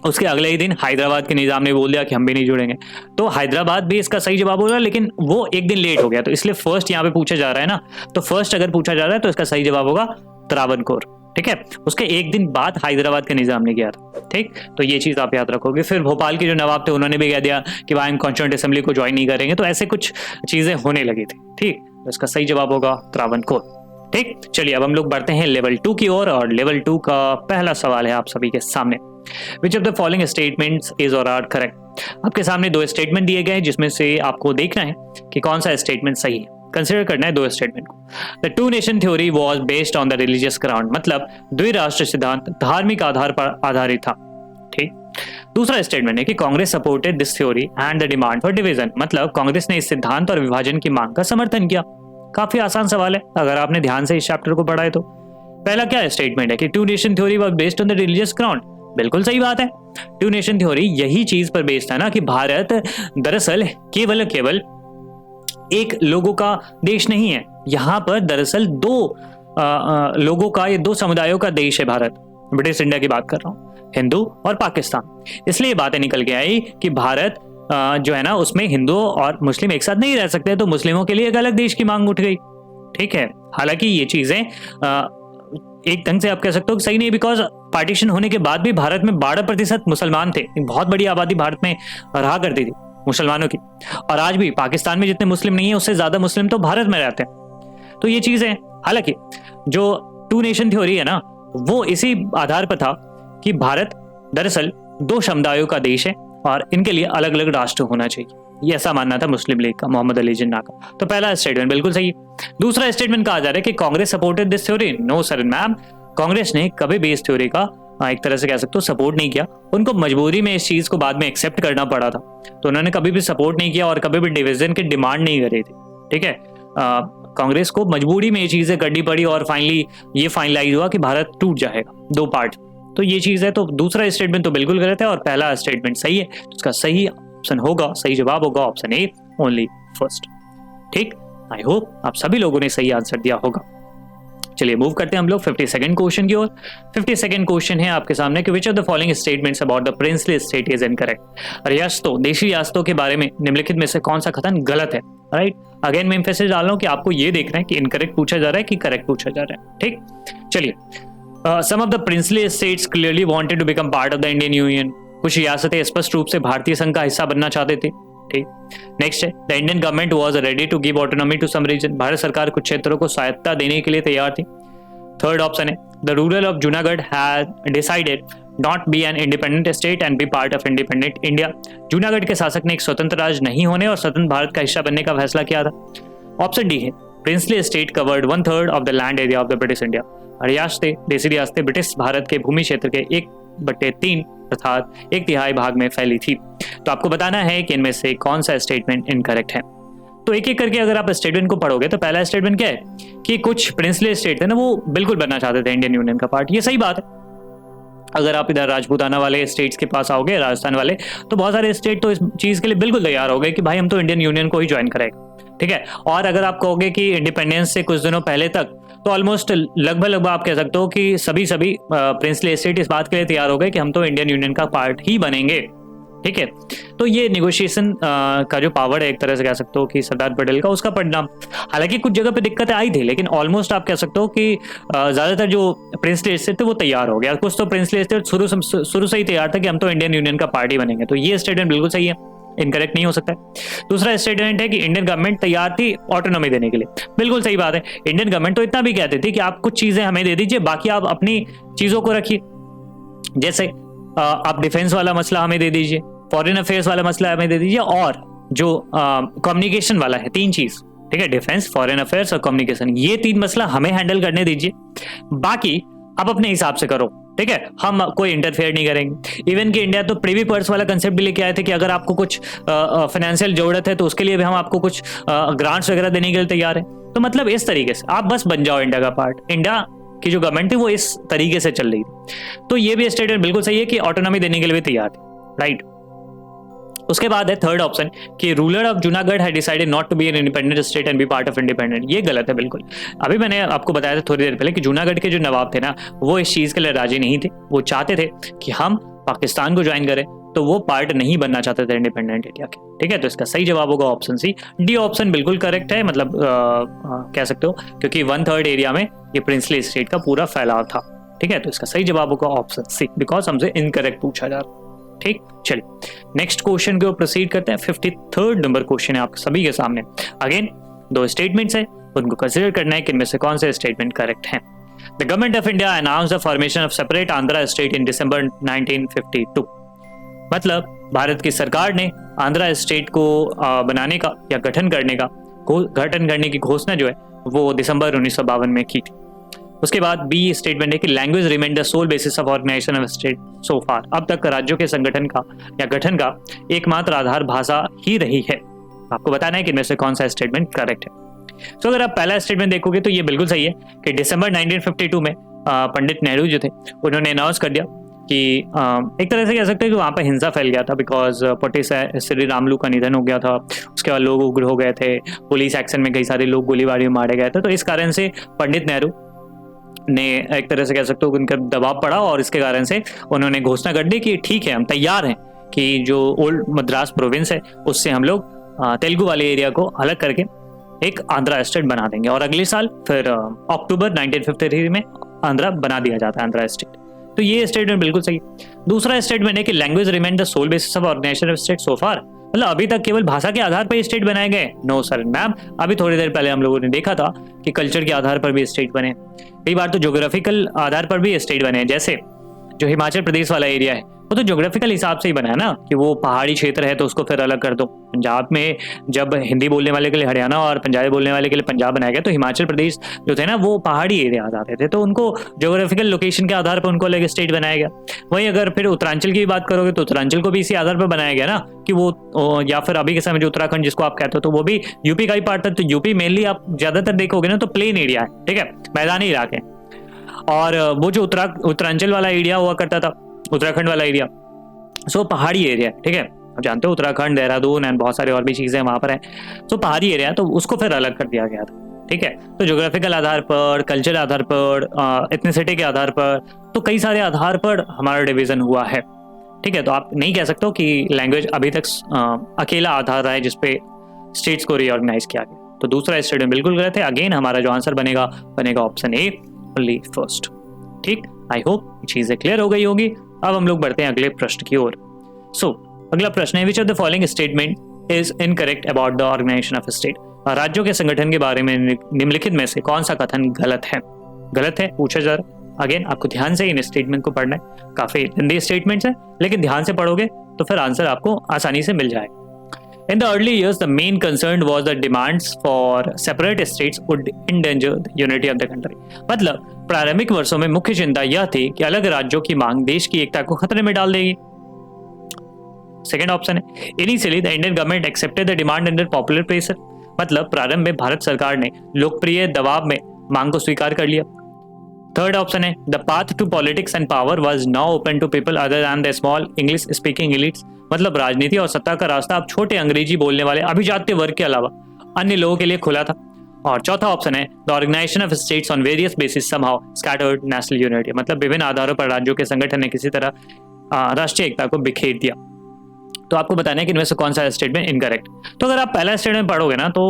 उसके अगले ही दिन हैदराबाद के निजाम ने बोल दिया कि हम भी नहीं जुड़ेंगे। तो हैदराबाद भी इसका सही जवाब होगा, लेकिन वो एक दिन लेट हो गया, तो इसलिए फर्स्ट यहाँ पे पूछा जा रहा है ना, तो फर्स्ट अगर पूछा जा रहा है तो इसका सही जवाब होगा त्रावणकोर, ठीक है। उसके एक दिन बाद हैदराबाद के निजाम ने किया था, ठीक। तो ये चीज आप याद रखोगे। फिर भोपाल के जो नवाब थे उन्होंने भी कह दिया कि भाई हम कॉन्स्टिट्यूएंट असेंबली को ज्वाइन नहीं करेंगे, तो ऐसे कुछ चीजें होने लगी थी, ठीक। तो इसका सही जवाब होगा त्रावणकोर, ठीक। चलिए अब हम लोग बढ़ते हैं लेवल 2 की ओर, और लेवल 2 का पहला सवाल है आप सभी के सामने। Which of the following statements is or are correct? आपके सामने 2 स्टेटमेंट दिए गए हैं जिसमें से आपको देखना है कि कौन सा स्टेटमेंट सही है। कंसिडर करना है 2 स्टेटमेंट को। The 2 nation theory was based on the religious ground, मतलब द्विराष्ट्र सिद्धांत धार्मिक आधार पर आधारित था, ठीक। दूसरा स्टेटमेंट है कि Congress supported this theory and the demand for division, मतलब कांग्रेस ने इस सिद्धांत और विभाजन की मांग का समर्थन किया। काफी आसान सवाल है अगर आपने ध्यान से इस चैप्टर को पढ़ा है तो। पहला क्या स्टेटमेंट है कि 2 nation theory was based on the religious ground, बिल्कुल सही बात है। 2 नेशन थ्योरी यही चीज पर बेस्ड था ना कि भारत दरअसल केवल एक लोगों का देश नहीं है, यहाँ पर दरअसल 2 लोगों का, ये 2 समुदायों का देश है भारत। ब्रिटिश इंडिया की बात कर रहा हूँ, हिंदू और पाकिस्तान। इसलिए बातें निकल के आई कि भारत जो है ना उसमें हिंदू और मुस्लिम एक साथ नहीं रह सकते, तो मुस्लिमों के लिए एक अलग देश की मांग उठ गई, ठीक है। हालांकि ये चीजें एक ढंग से आप कह सकते हो सही नहीं, बिकॉज पार्टीशन होने के बाद भी भारत में 12% मुसलमान थे। बहुत बड़ी आबादी भारत में रहा करती थी मुसलमानों की, और आज भी पाकिस्तान में जितने मुस्लिम नहीं है उससे ज्यादा मुस्लिम तो भारत में रहते हैं। तो ये चीजें, हालांकि जो 2 नेशन थ्योरी है ना वो इसी आधार पर था कि भारत दरअसल 2 समुदायों का देश है और इनके लिए अलग अलग राष्ट्र होना चाहिए, ये ऐसा मानना था मुस्लिम लीग का, मोहम्मद अली जिन्ना का। तो पहला स्टेटमेंट बिल्कुल सही है। दूसरा स्टेटमेंट कहा जा रहा है कि Congress supported this theory, no sir ma'am, Congress ने कभी भी इस थ्योरी का एक तरह से कह सकते हो सपोर्ट नहीं किया। उनको मजबूरी में इस चीज को बाद में एक्सेप्ट करना पड़ा था, तो उन्होंने कभी भी सपोर्ट नहीं किया और कभी भी डिवीजन की डिमांड नहीं करी थी, ठीक है। कांग्रेस को मजबूरी में ये चीजें करनी पड़ी और फाइनली ये फाइनलाइज हुआ कि भारत टूट जाएगा 2 पार्ट। तो ये चीज है। तो दूसरा स्टेटमेंट तो बिल्कुल गलत है और पहला स्टेटमेंट सही है। तो उसका सही ऑप्शन होगा, सही जवाब होगा ऑप्शन ए, ओनली फर्स्ट, ठीक। आई होप आप सभी लोगों ने सही आंसर दिया होगा। चलिए मूव करते हैं हम लोग 52nd क्वेश्चन की ओर। 52nd क्वेश्चन है आपके सामने कि which of the following statements about the princely state is incorrect. रियासतों, देशी रियासतों के बारे में निम्नलिखित में से कौन सा कथन गलत है, राइट। अगेन मैं एम्फेसिस डाल रहा हूं कि आपको ये देखना है कि इनकरेक्ट पूछा जा रहा है कि करेक्ट पूछा जा रहा है, ठीक। चलिए, some of the princely states clearly wanted to become part of the Indian union, कुछ रियासतें स्पष्ट रूप से भारतीय संघ का हिस्सा बनना चाहते थे, ठीक। नेक्स्ट है the Indian government was ready to give autonomy to some region, Bharat सरकार कुछ क्षेत्रों को स्वायत्तता देने के लिए तैयार थी। थर्ड ऑप्शन है the rural of Junagadh had decided not be an independent state and be part of independent India, Junagadh के शासक ने एक स्वतंत्र राज्य नहीं होने और स्वतंत्र भारत का हिस्सा बनने का फैसला किया था। ऑप्शन डी है princely state covered 1/3 of the land area of the British India, रियासतें, देशी रियासतें ब्रिटिश भारत के भूमि क्षेत्र के 1/3 अर्थात 1/3 भाग में फैली थी। तो आपको बताना है कि इनमें से कौन सा स्टेटमेंट इनकरेक्ट है। तो एक एक करके अगर आप स्टेटमेंट को पढ़ोगे तो पहला स्टेटमेंट क्या है कि कुछ प्रिंसली स्टेट थे ना वो बिल्कुल बनना चाहते थे इंडियन यूनियन का पार्ट, ये सही बात है। अगर आप इधर राजपूताना वाले स्टेट्स के पास आओगे, राजस्थान वाले, तो बहुत सारे स्टेट तो इस चीज के लिए बिल्कुल तैयार हो गए कि भाई हम तो इंडियन यूनियन को ही ज्वाइन करेंगे, ठीक है। और अगर आप कहोगे कि इंडिपेंडेंस से कुछ दिनों पहले तक, तो ऑलमोस्ट लगभग आप कह सकते हो कि सभी प्रिंसली स्टेट इस बात के लिए तैयार हो गए कि हम तो इंडियन यूनियन का पार्ट ही बनेंगे, ठीक है। तो ये नेगोशिएशन का जो पावर है एक तरह से कह सकते हो कि सरदार पटेल का, उसका परिणाम। हालांकि कुछ जगह पे दिक्कतें आई थी, लेकिन ऑलमोस्ट आप कह सकते हो कि ज्यादातर जो प्रिंसली स्टेट थे वो तैयार हो गया। कुछ तो प्रिंसली स्टेट शुरू से ही तैयार था कि हम तो इंडियन यूनियन का पार्टी बनेंगे। तो ये स्टेटमेंट बिल्कुल सही है, इनकरेक्ट नहीं हो सकता है। दूसरा स्टेटमेंट है कि इंडियन गवर्नमेंट तैयार थी ऑटोनॉमी देने के लिए, बिल्कुल सही बात है। इंडियन गवर्नमेंट तो इतना भी कहती थी कि आप कुछ चीजें हमें दे दीजिए, बाकी आप अपनी चीजों को रखिए। जैसे आप डिफेंस वाला मसला हमें दे दीजिए, फॉरेन अफेयर्स वाला मसला हमें दे दीजिए, और जो कम्युनिकेशन वाला है, 3 चीज, ठीक है, डिफेंस, फॉरेन अफेयर्स और कम्युनिकेशन, ये 3 मसला हमें हैंडल करने दीजिए, बाकी आप अपने हिसाब से करो, ठीक है, हम कोई इंटरफेयर नहीं करेंगे। इवन कि इंडिया तो प्रिवी पर्स वाला कंसेप्ट भी लेके आए थे कि अगर आपको कुछ फाइनेंशियल जरूरत है तो उसके लिए भी हम आपको कुछ ग्रांट्स वगैरह देने के लिए तैयार है। तो मतलब इस तरीके से आप बस बन जाओ इंडिया का पार्ट। इंडिया की जो गवर्नमेंट थी वो इस तरीके से चल रही थी। तो ये भी स्टेटमेंट बिल्कुल सही है कि ऑटोनॉमी देने के लिए भी तैयार थी, राइट। उसके बाद है थर्ड ऑप्शन कि ruler of Junagadh had decided not to be an independent state and be part of independent. ये गलत है बिल्कुल। अभी मैंने आपको बताया था थोड़ी देर पहले कि जूनागढ़ के जो नवाब थे ना, वो इस चीज के लिए राजी नहीं थे। वो चाहते थे कि हम पाकिस्तान को ज्वाइन करें, तो वो पार्ट नहीं बनना चाहते थे इंडिपेंडेंट इंडिया के, ठीक है। तो इसका सही जवाब होगा ऑप्शन सी। डी ऑप्शन बिल्कुल करेक्ट है, मतलब कह सकते हो, क्योंकि 1/3 एरिया में ये प्रिंसली स्टेट का पूरा फैलाव था, ठीक है। तो इसका सही जवाब होगा ऑप्शन सी, बिकॉज हमसे इनकरेक्ट पूछा जा रहा है, ठीक। चलिए नेक्स्ट क्वेश्चन को प्रोसीड करते हैं। 53rd नंबर क्वेश्चन है आप सभी के सामने। अगेन 2 स्टेटमेंट्स है, उनको कंसीडर करना है कि इनमें से कौन से स्टेटमेंट करेक्ट हैं। The government of India announced the formation of separate Andhra state in December 1952। मतलब भारत की सरकार ने आंध्रा स्टेट को बनाने का या गठन करने की घोषणा जो है वो दिसंबर 1952 में की थी। उसके बाद बी स्टेटमेंट है कि language remain the sole basis of organisation of state so far. अब तक राज्यों के संगठन का या गठन का एकमात्र आधार भाषा ही रही है। आपको बताना है कि इनमें से कौन सा स्टेटमेंट करेक्ट है। तो अगर आप पहला स्टेटमेंट देखोगे तो ये बिल्कुल सही है कि दिसंबर 1952 में पंडित नेहरू जो थे उन्होंने अनाउंस कर दिया कि एक तरह से कह सकते हैं कि वहाँ पर हिंसा फैल गया था, बिकॉज पट्टी श्री रामलू का निधन हो गया था। उसके बाद लोग उग्र हो गए थे, पुलिस एक्शन में कई सारे लोग गोलीबारी में मारे गए थे। तो इस कारण से पंडित नेहरू ने एक तरह से कह सकते हो उनका दबाव पड़ा और इसके कारण से उन्होंने घोषणा कर दी कि ठीक है, हम तैयार हैं कि जो ओल्ड मद्रास प्रोविंस है उससे हम लोग तेलुगु वाले एरिया को अलग करके एक आंध्रा स्टेट बना देंगे। और अगले साल फिर अक्टूबर 1953 में आंध्रा बना दिया जाता है, आंध्रा स्टेट। तो ये स्टेटमेंट बिल्कुल सही। दूसरा स्टेटमेंट है कि language remain the sole basis of organisation of state so far. मतलब अभी तक केवल भाषा के आधार पर स्टेट बनाए गए? नो सर मैम, अभी थोड़ी देर पहले हम लोगों ने देखा था कि कल्चर के आधार पर भी स्टेट बने, कई बार तो ज्योग्राफिकल आधार पर भी स्टेट बने। जैसे जो हिमाचल प्रदेश वाला एरिया है वो तो ज्योग्राफिकल हिसाब से ही बना है ना, कि वो पहाड़ी क्षेत्र है तो उसको फिर अलग कर दो। पंजाब में जब हिंदी बोलने वाले के लिए हरियाणा और पंजाबी बोलने वाले के लिए पंजाब बनाया गया, तो हिमाचल प्रदेश जो थे ना वो पहाड़ी एरिया आते थे, तो उनको ज्योग्राफिकल लोकेशन के आधार पर उनको अलग स्टेट बनाया गया। वहीं अगर फिर उत्तरांचल की बात करोगे तो उत्तरांचल को भी इसी आधार पर बनाया गया ना, कि वो या फिर अभी के समय जो उत्तराखंड जिसको आप कहते हो तो वो भी यूपी का ही पार्ट है। तो यूपी मेनली आप ज्यादातर देखोगे ना तो प्लेन एरिया है, ठीक है, मैदानी इलाके। और वो जो उत्तरांचल वाला एरिया हुआ करता था, उत्तराखंड वाला एरिया, सो पहाड़ी एरिया, ठीक है। आप जानते हो उत्तराखंड, देहरादून एंड बहुत सारे और भी चीजें वहां पर है, तो पहाड़ी एरिया, तो उसको फिर अलग कर दिया गया था, ठीक है। तो ज्योग्राफिकल आधार पर, कल्चर आधार पर, एथनिसिटी के आधार पर, तो कई सारे आधार पर हमारा डिवीजन हुआ है, ठीक है। तो आप नहीं कह सकते कि लैंग्वेज अभी तक अकेला आधार रहा है जिसपे स्टेट्स को रीऑर्गेनाइज किया गया। तो दूसरा स्टेटमेंट बिल्कुल गलत है। अगेन हमारा जो आंसर बनेगा ऑप्शन ए, ओनली फर्स्ट, ठीक। आई होप चीजें क्लियर हो गई होगी। अब हम लोग बढ़ते हैं अगले प्रश्न की ओर। सो अगला प्रश्न है, which of the following statement is incorrect about the organisation of state. राज्यों के संगठन के बारे में निम्नलिखित में से कौन सा कथन गलत है पूछा जा रहा। अगेन आपको ध्यान से इन स्टेटमेंट को पढ़ना है, काफी हिंदी स्टेटमेंट्स हैं लेकिन ध्यान से पढ़ोगे तो फिर आंसर आपको आसानी से मिल जाएगा। In the early years, the main concern was the demands for separate states would endanger the unity of the country. मतलब प्रारंभिक वर्षों में मुख्य चिंता यह थी कि अलग राज्यों की मांग देश की एकता को खतरे में डाल देगी। सेकेंड ऑप्शन है, Initially, the Indian government accepted the demand under popular pressure. मतलब प्रारंभ में भारत सरकार ने लोकप्रिय दबाव में मांग को स्वीकार कर लिया। थर्ड ऑप्शन है, the path to politics and power was now open to people other than the small English speaking elites. मतलब राजनीति और सत्ता का रास्ता अब छोटे अंग्रेजी बोलने वाले अभिजात्य वर्ग के अलावा अन्य लोगों के लिए खुला था। और चौथा ऑप्शन है, the organisation of states on various basis somehow scattered national unity. मतलब विभिन्न आधारों पर राज्यों के संगठन ने किसी तरह राष्ट्रीय एकता को बिखेर दिया। तो आपको बताना है कि इनमें से कौन सा स्टेटमेंट इनकरेक्ट। तो अगर आप पहला स्टेटमेंट पढ़ोगे ना तो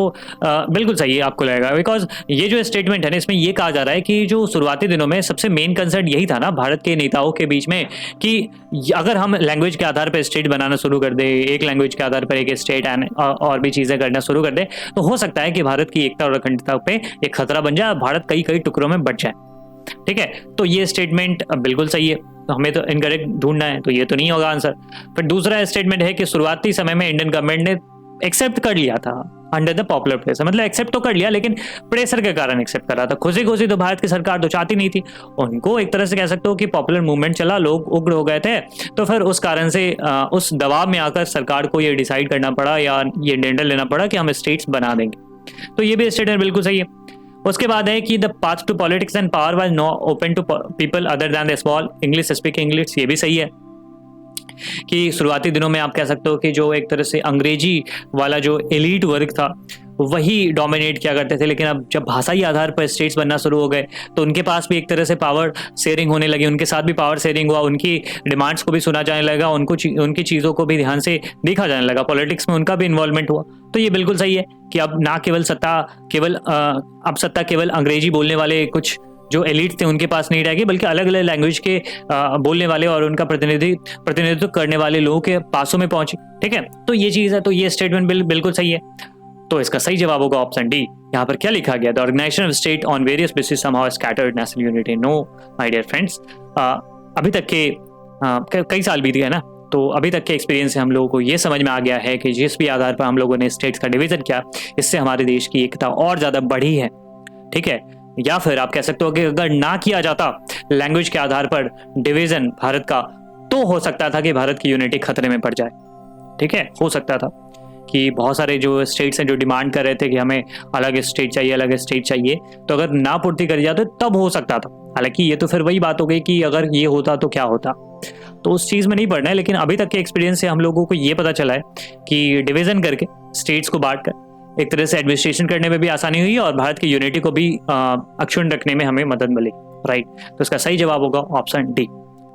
बिल्कुल सही है आपको लगेगा, बिकॉज ये जो स्टेटमेंट है ना इसमें ये कहा जा रहा है कि जो शुरुआती दिनों में सबसे मेन कंसर्न यही था ना भारत के नेताओं के बीच में कि अगर हम लैंग्वेज के आधार पर स्टेट बनाना शुरू कर दे, एक लैंग्वेज के आधार पर एक स्टेट और भी चीजें करना शुरू कर दे, तो हो सकता है कि भारत की एकता और अखंडता पे एक खतरा बन जाए, भारत कई टुकड़ों में बट जाए, ठीक है। तो ये स्टेटमेंट बिल्कुल सही है, तो हमें तो इनकरेक्ट ढूंढना है, तो ये तो नहीं होगा आंसर। फिर दूसरा स्टेटमेंट है कि शुरुआती समय में इंडियन गवर्नमेंट ने एक्सेप्ट कर लिया था अंडर द पॉपुलर प्रेशर, मतलब एक्सेप्ट तो कर लिया लेकिन प्रेशर के कारण एक्सेप्ट कर रहा था। खुशी खुशी तो भारत की सरकार तो चाहती नहीं थी, उनको एक तरह से कह सकते हो कि पॉपुलर मूवमेंट चला, लोग उग्र हो गए थे, तो फिर उस कारण से उस दबाव में आकर सरकार को ये डिसाइड करना पड़ा या ये निर्णय लेना पड़ा कि हम स्टेट्स बना देंगे। तो ये भी स्टेटमेंट बिल्कुल सही है। उसके बाद है कि the path to politics and power was not open to people other than the small English speaking English, ये भी सही है कि शुरुआती दिनों में आप कह सकते हो कि जो एक तरह से अंग्रेजी वाला जो एलीट वर्ग था वही डोमिनेट किया करते थे, लेकिन अब जब भाषाई आधार पर स्टेट्स बनना शुरू हो गए तो उनके पास भी एक तरह से पावर शेयरिंग होने लगी, उनके साथ भी पावर शेयरिंग हुआ, उनकी डिमांड्स को भी सुना जाने लगा, उनकी चीज़ों को भी ध्यान से देखा जाने लगा, पॉलिटिक्स में उनका भी इन्वॉल्वमेंट हुआ। तो ये बिल्कुल सही है कि अब ना केवल सत्ता केवल अंग्रेजी बोलने वाले कुछ जो एलिट थे उनके पास नहीं रहेगी, बल्कि अलग अलग लैंग्वेज के बोलने वाले और उनका प्रतिनिधित्व करने वाले लोगों के पासों में पहुंची। ठीक है, तो ये चीज़ है, तो ये स्टेटमेंट बिल्कुल सही है। तो इसका सही जवाब होगा ऑप्शन डी। यहाँ पर क्या लिखा गया, the organisation of state on various basis somehow scattered national unity. No my dear friends, अभी तक के कई साल बीत गए ना, तो अभी तक के एक्सपीरियंस से हम लोगों को ये समझ में आ गया है कि जिस भी आधार पर हम लोगों ने स्टेट्स का डिवीजन किया, इससे हमारे देश की एकता और ज़्यादा बढ़ी है। ठीक है, या फिर आप कह सकते हो कि अगर ना किया जाता लैंग्वेज के आधार पर डिवीजन भारत का, तो हो सकता था कि भारत की यूनिटी खतरे में पड़ जाए। ठीक है, हो सकता था कि बहुत सारे जो स्टेट्स हैं जो डिमांड कर रहे थे कि हमें अलग स्टेट चाहिए, अलग स्टेट चाहिए, तो अगर ना पूर्ति करी जाती तब हो सकता था। हालांकि ये तो फिर वही बात हो गई कि अगर ये होता तो क्या होता, तो उस चीज़ में नहीं पढ़ना है। लेकिन अभी तक के एक्सपीरियंस से हम लोगों को ये पता चला है कि डिवीजन करके स्टेट्स को बांट कर एक तरह से एडमिनिस्ट्रेशन करने में भी आसानी हुई और भारत की यूनिटी को भी अक्षुण्ण रखने में हमें मदद मिली। राइट, तो इसका सही जवाब होगा ऑप्शन डी।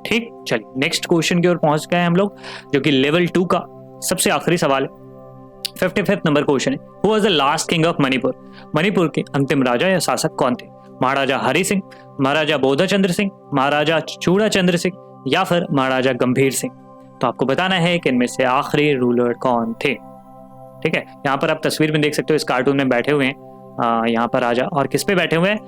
ठीक, चलिए नेक्स्ट क्वेश्चन की ओर पहुंच गए हम लोग, जो कि लेवल 2 का सबसे आखिरी सवाल है। 55 नंबर क्वेश्चन है, who was the last king of Manipur? Manipur के अंतिम राजा या शासक कौन थे? महाराजा हरि सिंह, महाराजा बोधाचंद्र सिंह, महाराजा चूड़ाचंद्र सिंह या फिर महाराजा गंभीर सिंह? तो आपको बताना है कि इनमें से आखिरी रूलर कौन थे। ठीक है, यहाँ पर आप तस्वीर में देख सकते हो, इस कार्टून में बैठे हुए हैं यहाँ पर राजा, और किस पे बैठे हुए हैं?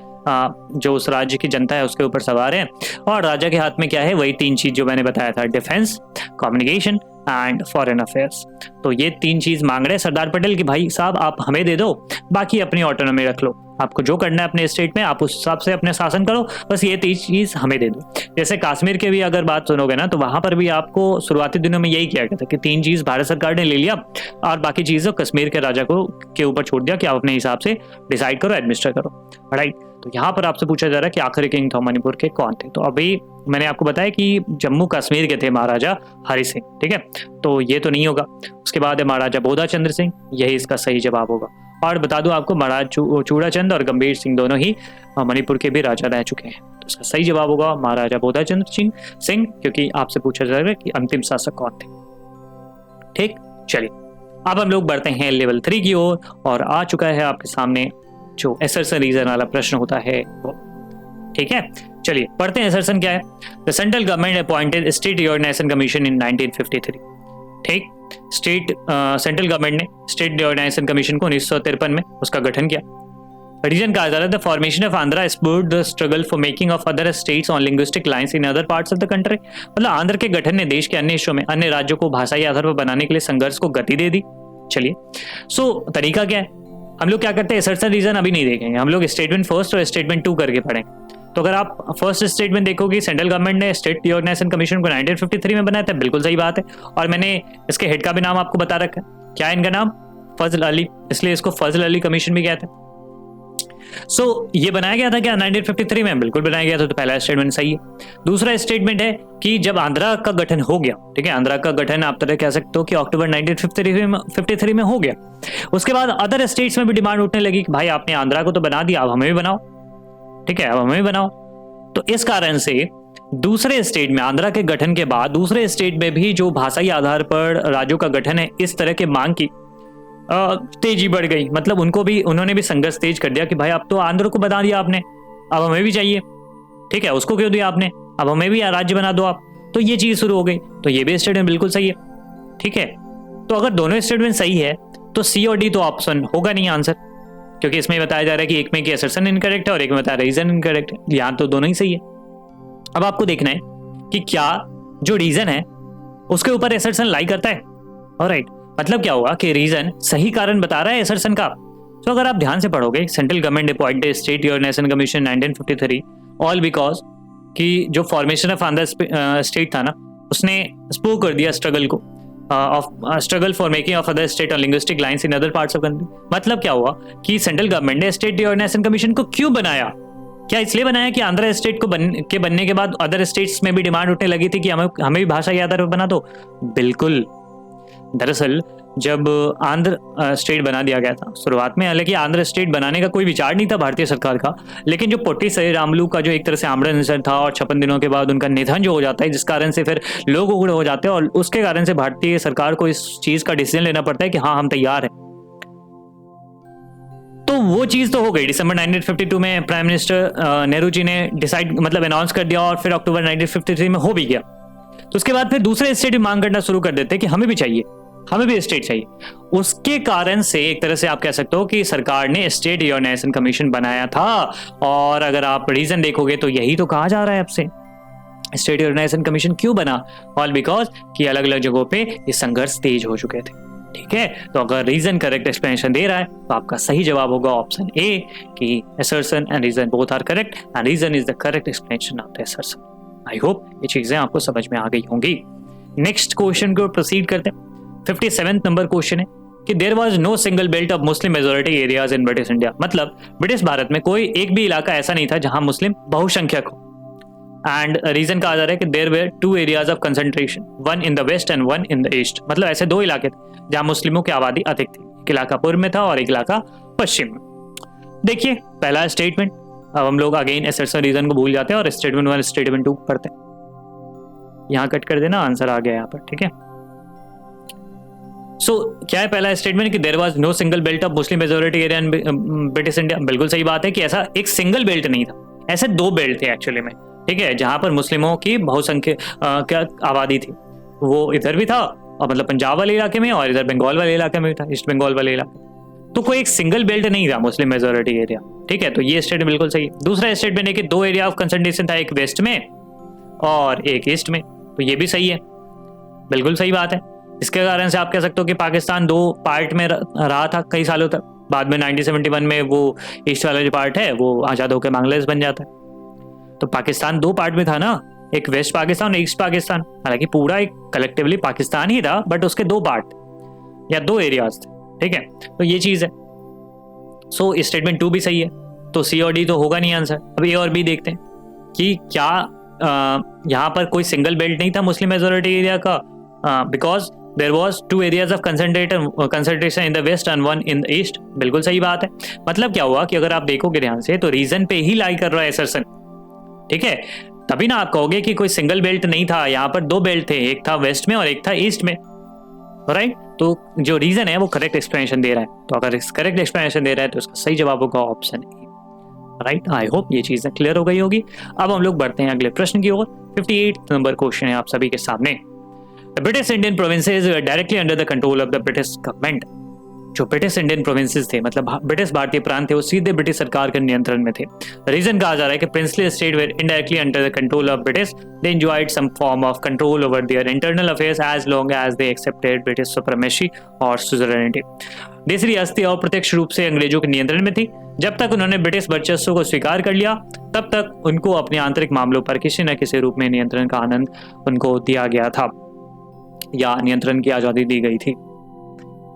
जो उस राज्य की जनता है उसके ऊपर सवार है, और राजा के हाथ में क्या है? वही 3 चीज जो मैंने बताया था, defence, communication and foreign affairs. तो ये 3 चीज मांग रहे हैं सरदार पटेल कि भाई साहब आप हमें दे दो, बाकी अपनी ऑटोनॉमी रख लो, आपको जो करना है अपने स्टेट में आप उस हिसाब से अपने शासन करो, बस ये 3 चीज हमें दे दो। जैसे कश्मीर के भी अगर बात सुनोगे ना, तो वहां पर भी आपको शुरुआती दिनों में यही किया गया था कि 3 चीज भारत सरकार ने ले लिया और बाकी चीजें कश्मीर के राजा को के ऊपर छोड़ दिया कि आप अपने हिसाब से डिसाइड करो, एडमिनिस्टर करो। राइट, तो यहाँ पर आपसे पूछा जा रहा है कि आखिरी किंग था मणिपुर के कौन थे? तो अभी मैंने आपको बताया कि जम्मू कश्मीर के थे महाराजा हरि सिंह। ठीक है, तो ये तो नहीं होगा। उसके बाद है महाराजा बोधाचंद्र सिंह, यही इसका सही जवाब होगा। और बता दूं आपको, महाराजा चूड़ाचंद और गंभीर सिंह दोनों ही मणिपुर के भी राजा रह चुके हैं। तो इसका सही जवाब होगा महाराजा बोधाचंद्र सिंह, क्योंकि आपसे पूछा जा रहा है कि अंतिम शासक कौन थे। ठीक, चलिए अब हम लोग बढ़ते हैं लेवल 3 की ओर, और आ चुका है आपके सामने जो असर्शन रीजन वाला प्रश्न होता है वो। ठीक है, चलिए पढ़ते हैं असर्शन क्या है। The central government appointed state reorganisation commission इन 1953। ठीक, सेंट्रल गवर्नमेंट ने स्टेट रिऑर्गेनाइजेशन कमीशन को 1953 में उसका गठन किया। रीजन कहा जा रहा है the formation of Andhra spurred the struggle for making of other states on linguistic lines in other parts of the country. मतलब आंध्र के गठन ने देश के अन्य हिस्सों में अन्य राज्यों को भाषाई आधार पर बनाने के लिए संघर्ष को गति दे दी। चलिए, तरीका क्या है? हम लोग क्या करते हैं, असर्शन रीजन अभी नहीं देखेंगे, हम लोग स्टेटमेंट फर्स्ट और स्टेटमेंट 2 करके पढ़ेंगे। तो अगर आप फर्स्ट स्टेटमेंट देखोगे, सेंट्रल गवर्नमेंट ने स्टेट रिऑर्गेनाइजेशन कमीशन को 1953 में बनाया था, बिल्कुल सही बात है। और मैंने इसके हेड का भी नाम आपको बता रखा है, क्या है इनका नाम? फजल अली, इसलिए इसको फजल अली कमीशन भी कहते हैं। ये बनाया गया था क्या 1953 में? बिल्कुल बनाया गया था, तो पहला स्टेटमेंट सही है। दूसरा स्टेटमेंट है कि जब आंध्रा का गठन हो गया, ठीक है, आंध्रा का गठन आप तरह कह सकते हो कि अक्टूबर 1953 में हो गया। उसके बाद अदर स्टेट्स में भी डिमांड उठने लगी कि भाई आपने आंध्रा को तो बना दिया, अब हमें भी बनाओ। ठीक है, अब हमें भी बनाओ। तो इस कारण से दूसरे स्टेट में, आंध्रा के गठन के बाद दूसरे स्टेट में भी जो भाषाई आधार पर राज्यों का गठन है, इस तरह के मांग की तेजी बढ़ गई। मतलब उन्होंने भी संघर्ष तेज कर दिया कि भाई अब तो आंध्र को बना दिया आपने, अब हमें भी चाहिए। ठीक है, उसको क्यों दिया आपने, अब हमें भी राज्य बना दो आप। तो ये चीज शुरू हो गई। तो ये भी स्टेटमेंट बिल्कुल सही है। ठीक है, तो अगर दोनों स्टेटमेंट सही है तो सी और डी तो ऑप्शन होगा नहीं आंसर, क्योंकि इसमें बताया जा रहा है कि एक में की असर्शन इनकरेक्ट है और एक में बताया रीजन इनकरेक्ट है। यहाँ तो दोनों ही सही है। अब आपको देखना है कि क्या जो रीजन है उसके ऊपर असर्शन लाई करता है। ऑलराइट, मतलब क्या हुआ कि रीजन सही कारण बता रहा है असर्शन का। तो अगर आप ध्यान से पढ़ोगे, central government appointed state union commission 1953 all because कि जो फॉर्मेशन ऑफ आंध्र स्टेट था ना, उसने स्पोक कर दिया स्ट्रगल को of struggle for making of other state on linguistic lines in other parts of country. मतलब क्या हुआ कि सेंट्रल गवर्नमेंट ने स्टेट यूनियन कमीशन को क्यों बनाया? क्या इसलिए बनाया कि आंध्र स्टेट को बनने के बाद अदर स्टेट्स में भी डिमांड उठने लगी थी कि हमें भी भाषा के आधार पर बना दो? बिल्कुल। दरअसल जब आंध्र स्टेट बना दिया गया था शुरुआत में, हालांकि आंध्र स्टेट बनाने का कोई विचार नहीं था भारतीय सरकार का, लेकिन जो पोट्टी श्रीरामुलु का जो एक तरह से आमरण अनशन था और 56 दिनों के बाद उनका निधन जो हो जाता है, जिस कारण से फिर लोग उग्र हो जाते हैं और उसके कारण से भारतीय सरकार को इस चीज का डिसीजन लेना पड़ता है कि हाँ हम तैयार हैं। तो वो चीज तो हो गई। दिसंबर 1952 में प्राइम मिनिस्टर नेहरू जी ने डिसाइड मतलब अनाउंस कर दिया और फिर अक्टूबर 1953 में हो भी गया। तो उसके बाद फिर दूसरे स्टेट भी मांग करना शुरू कर देते हैं कि हमें भी चाहिए, हमें भी स्टेट चाहिए। उसके कारण से एक तरह से आप कह सकते हो कि सरकार ने स्टेट यूनियन कमीशन बनाया था। और अगर आप रीजन देखोगे तो यही तो कहा जा रहा है आपसे, स्टेट यूनियन कमीशन क्यों बना? ऑल बिकॉज कि अलग अलग जगहों पे ये संघर्ष तेज हो चुके थे। ठीक है, तो अगर रीजन करेक्ट एक्सप्लेनेशन दे रहा है तो आपका सही जवाब होगा ऑप्शन ए कि assertion and reason both are correct and reason is the correct explanation of the assertion. I hope ये चीजें आपको समझ में आ गई होंगी। नेक्स्ट क्वेश्चन को प्रोसीड करते हैं। 57th नंबर क्वेश्चन है कि there was no single belt of Muslim majority areas in British India. मतलब ब्रिटिश भारत में कोई एक भी इलाका ऐसा नहीं था जहां मुस्लिम बहुसंख्यक हो। एंड रीजन कहा जा रहा है कि there were 2 areas of concentration, one in the west and one in the east. मतलब ऐसे 2 इलाके थे जहां मुस्लिमों की आबादी अधिक थी, एक इलाका पूर्व में था और एक इलाका पश्चिम में। देखिए पहला स्टेटमेंट, अब हम लोग अगेन असर्शन रीजन को भूल जाते हैं और स्टेटमेंट 1 स्टेटमेंट 2 पढ़ते हैं। यहां कट कर देना, आंसर आ गया यहाँ पर। ठीक है, सो क्या है पहला स्टेटमेंट कि there was no single belt of Muslim majority area in British India. बिल्कुल सही बात है कि ऐसा एक सिंगल बेल्ट नहीं था, ऐसे 2 बेल्ट थे एक्चुअली में। ठीक है, जहां पर मुस्लिमों की बहुसंख्यक आबादी थी, वो इधर भी था और मतलब पंजाब वाले इलाके में और इधर बंगाल वाले इलाके में भी था, ईस्ट बंगाल वाले इलाके। तो कोई एक सिंगल बेल्ट नहीं था मुस्लिम मेजॉरिटी एरिया। ठीक है, तो ये स्टेटमेंट बिल्कुल सही है। दूसरा स्टेटमेंट है कि 2 एरिया ऑफ कंसंट्रेशन था, एक वेस्ट में और एक ईस्ट में। तो ये भी सही है, बिल्कुल सही बात है। इसके कारण से आप कह सकते हो कि पाकिस्तान 2 पार्ट में रहा था कई सालों तक। बाद में 1971 में वो ईस्ट वाला जो पार्ट है वो आजाद होकर बांग्लादेश बन जाता है। तो पाकिस्तान 2 पार्ट में था ना, एक वेस्ट पाकिस्तान और ईस्ट पाकिस्तान। हालांकि पूरा एक कलेक्टिवली पाकिस्तान ही था, बट उसके 2 पार्ट या 2 एरियाज थे। ठीक है, तो ये चीज है। सो स्टेटमेंट 2 भी सही है, तो सी और डी तो होगा नहीं आंसर। अब ए और बी देखते हैं कि क्या यहाँ पर कोई सिंगल बेल्ट नहीं था मुस्लिम मेजॉरिटी एरिया का, because there was 2 areas of concentration in the west and 1 in the east. बिल्कुल सही बात है। मतलब क्या हुआ कि अगर आप देखोगे ध्यान से तो रीजन पे ही लाई कर रहा है असर्शन। ठीक है, तभी ना आप कहोगे कि कोई सिंगल बेल्ट नहीं था, यहाँ पर 2 बेल्ट थे, एक था वेस्ट में और एक था ईस्ट में। राइट, तो जो रीजन है वो करेक्ट एक्सप्लेनेशन दे रहा है। तो अगर करेक्ट एक्सप्लेनेशन दे रहा है तो उसका सही जवाब होगा ऑप्शन ए। राइट, आई होप ये चीजें क्लियर हो गई होगी। अब हम लोग बढ़ते हैं अगले प्रश्न की ओर। 58 नंबर क्वेश्चन है आप सभी के सामने। The British Indian provinces were directly under the control of the British government. जो ब्रिटिश इंडियन प्रोविंसेस थे, मतलब ब्रिटिश भारतीय प्रांत थे, वो सीधे ब्रिटिश सरकार के नियंत्रण में थे। रीजन कहा जा रहा है कि princely state were indirectly under the control of British, they enjoyed some form of control over their internal affairs as long as they accepted British supremacy और सुजरेनिटी। देश रियासती अप्रत्यक्ष रूप से अंग्रेजों के नियंत्रण में थी। जब तक उन्होंने ब्रिटिश वर्चस्व को स्वीकार कर लिया, तब तक उनको अपने आंतरिक मामलों पर किसी न किसी रूप में नियंत्रण का आनंद उनको दिया गया था या नियंत्रण की आजादी दी गई थी।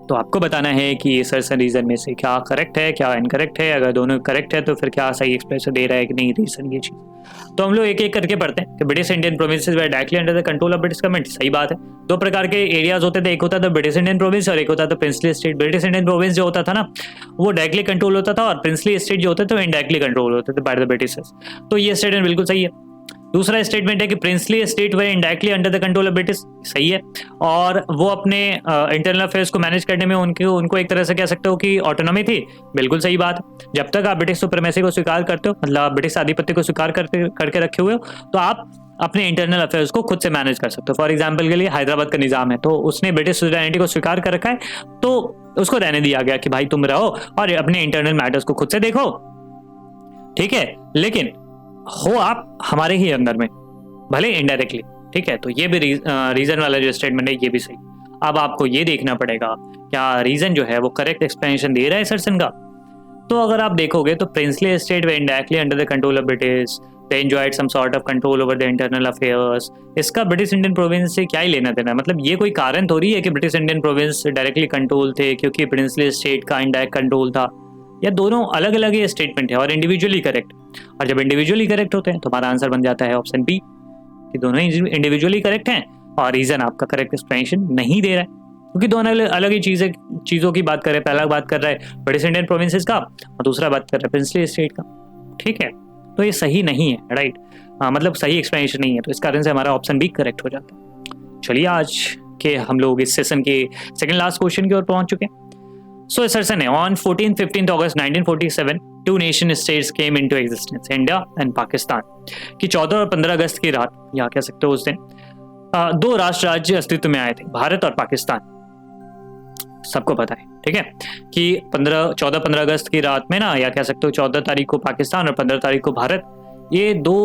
तो आपको बताना है कि असर्शन रीजन में से क्या करेक्ट है, क्या इनकरेक्ट है। अगर दोनों करेक्ट है तो फिर क्या सही एक्सप्रेशन दे रहा है कि नहीं रीजन ये चीज। तो हम लोग एक एक करके पढ़ते हैं कि British Indian provinces were directly under the control of British government. सही बात है। 2 प्रकार के एरियाज होते थे, एक होता था ब्रिटिश इंडियन प्रोविंस और एक होता था princely state. British Indian province जो होता था ना, वो डायरेक्टली कंट्रोल होता था और प्रिंसली स्टेट जो होते थे वो इनडायरेक्टली कंट्रोल होते थे बाय द ब्रिटिशर्स। तो ये स्टेटमेंट बिल्कुल सही है। दूसरा स्टेटमेंट है कि princely state way indirectly under the control of British. सही है, और वो अपने इंटरनल अफेयर्स को मैनेज करने में उनको एक तरह से कह सकते हो कि ऑटोनॉमी थी। बिल्कुल सही बात है। जब तक आप ब्रिटिश सुप्रीमेसी को स्वीकार करते हो, मतलब ब्रिटिश आधिपत्य को स्वीकार करके रखे हुए हो, तो आप अपने इंटरनल अफेयर्स को खुद से मैनेज कर सकते हो। फॉर एग्जाम्पल के लिए हैदराबाद का निजाम है, तो उसने ब्रिटिश सुवेरेनिटी को स्वीकार कर रखा है, तो उसको रहने दिया गया कि भाई तुम रहो और अपने इंटरनल मैटर्स को खुद से देखो। ठीक है, लेकिन हो आप हमारे ही अंदर में, भले इनडायरेक्टली। ठीक है, तो ये भी रीजन वाला जो स्टेटमेंट है ये भी सही। अब आपको ये देखना पड़ेगा क्या रीजन जो है वो करेक्ट एक्सप्लेनेशन दे रहा है सर्सन का। तो अगर आप देखोगे तो princely state were indirectly under the control of British, they enjoyed some sort of control over the internal affairs. इसका ब्रिटिश इंडियन प्रोविंस से क्या ही लेना देना है, मतलब ये कोई कारण थोड़ी है कि British Indian province directly control थे क्योंकि प्रिंसली स्टेट का इनडायरेक्ट कंट्रोल था। या दोनों अलग अलग ही स्टेटमेंट है और इंडिविजुअली करेक्ट। और जब इंडिविजुअली करेक्ट होते हैं तो हमारा आंसर बन जाता है ऑप्शन बी कि दोनों ही इंडिविजुअली करेक्ट हैं और रीजन आपका करेक्ट एक्सप्लेनेशन नहीं दे रहा है, क्योंकि दोनों अलग ही चीज़ों की बात कर रहे हैं। पहला बात कर रहा है ब्रिटिश इंडियन प्रोविंसेस का और दूसरा बात कर रहा है प्रिंसली स्टेट का। ठीक है, तो ये सही नहीं है, राइट, मतलब सही एक्सप्लेनेशन नहीं है, तो इस कारण से हमारा ऑप्शन बी करेक्ट हो जाता है। चलिए आज के हम लोग इस सेशन के सेकंड लास्ट क्वेश्चन की ओर पहुंच चुके हैं। सो असर्शन है on 14-15 August 1947 two nation states came into existence, India and Pakistan. कि 14 और 15 अगस्त की रात, या कह सकते हो उस दिन दो राष्ट्र राज्य अस्तित्व में आए थे, भारत और पाकिस्तान। सबको पता है, ठीक है, कि 14-15 अगस्त की रात में ना, या कह सकते हो 14 तारीख को पाकिस्तान और 15 तारीख को भारत, ये दो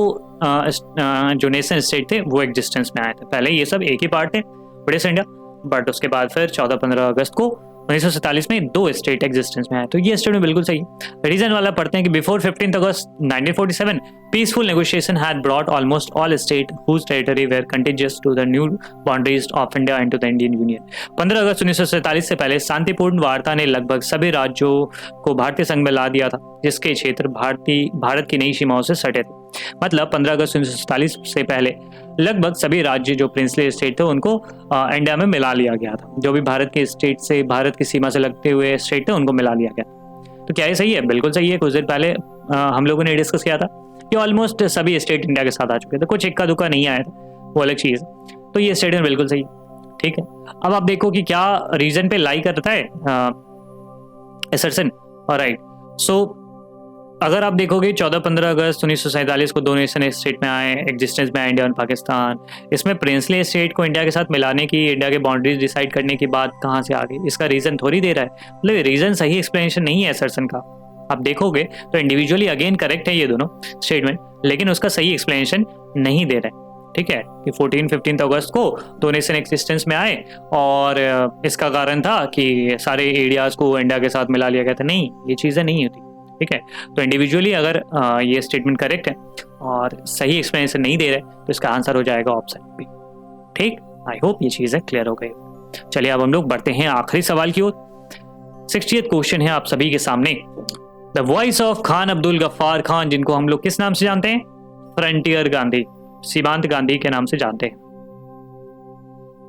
जो नेशन स्टेट थे वो एग्जिस्टेंस में आए थे। पहले ये सब एक ही पार्ट थे, ब्रिटिश इंडिया, बट उसके बाद फिर 14-15 अगस्त को 1947 में दो स्टेट एग्जिस्टेंस में आए। तो ये स्टेट में बिल्कुल सही। रीजन वाला पढ़ते हैं कि before 15 August 1947 peaceful negotiation had brought almost all state whose territory were contiguous to the new boundaries of India into the Indian union. 15 अगस्त 1947 से पहले शांतिपूर्ण वार्ता ने लगभग सभी राज्यों को भारतीय संघ में ला दिया था, जिसके क्षेत्र भारत की नई सीमाओं से सटे थे। मतलब 15 अगस्त 1947 से पहले लगभग सभी राज्य जो प्रिंसली स्टेट थे उनको इंडिया में मिला लिया गया था। जो भी भारत के स्टेट से, भारत की सीमा से लगते हुए स्टेट थे उनको मिला लिया गया। तो क्या ये सही है? बिल्कुल सही है। कुछ देर पहले हम लोगों ने डिस्कस किया था कि ऑलमोस्ट सभी स्टेट इंडिया के साथ आ चुके थे, कुछ इक्का दुक्का नहीं आया था, वो अलग चीज। तो ये स्टेटमेंट बिल्कुल सही, ठीक है। अब आप देखो कि क्या रीजन पे लाई करता है असर्शन, ऑलराइट। सो अगर आप देखोगे 14-15 अगस्त 1947 को दो नेशन स्टेट में आए, एग्जिस्टेंस में आए इंडिया और पाकिस्तान। इसमें प्रिंसली स्टेट को इंडिया के साथ मिलाने की, इंडिया के बाउंड्रीज डिसाइड करने की बात कहाँ से आ गई? इसका रीजन थोड़ी दे रहा है, मतलब रीजन सही एक्सप्लेनेशन नहीं है असर्शन का। आप देखोगे तो इंडिविजुअली अगेन करेक्ट है ये दोनों स्टेटमेंट, लेकिन उसका सही एक्सप्लेनेशन नहीं दे रहा है। ठीक है, कि 14-15 अगस्त को दो नेशन एक्सिस्टेंस में आए और इसका कारण था कि सारे एरियाज को इंडिया के साथ मिला लिया गया था। नहीं, ये चीज़ें नहीं होती, ठीक है। तो इंडिविजुअली अगर ये स्टेटमेंट करेक्ट है और सही एक्सप्लेनेशन नहीं दे रहे तो इसका आंसर हो जाएगा ऑप्शन बी। ठीक, आई होप ये चीज़ें क्लियर हो गई। चलिए अब हम लोग बढ़ते हैं आखिरी सवाल की ओर। 60th क्वेश्चन है आप सभी के सामने। The voice of Khan Abdul Ghaffar Khan, जिनको हम लोग किस नाम से जानते हैं? फ्रंटियर गांधी, सीमांत गांधी के नाम से जानते हैं।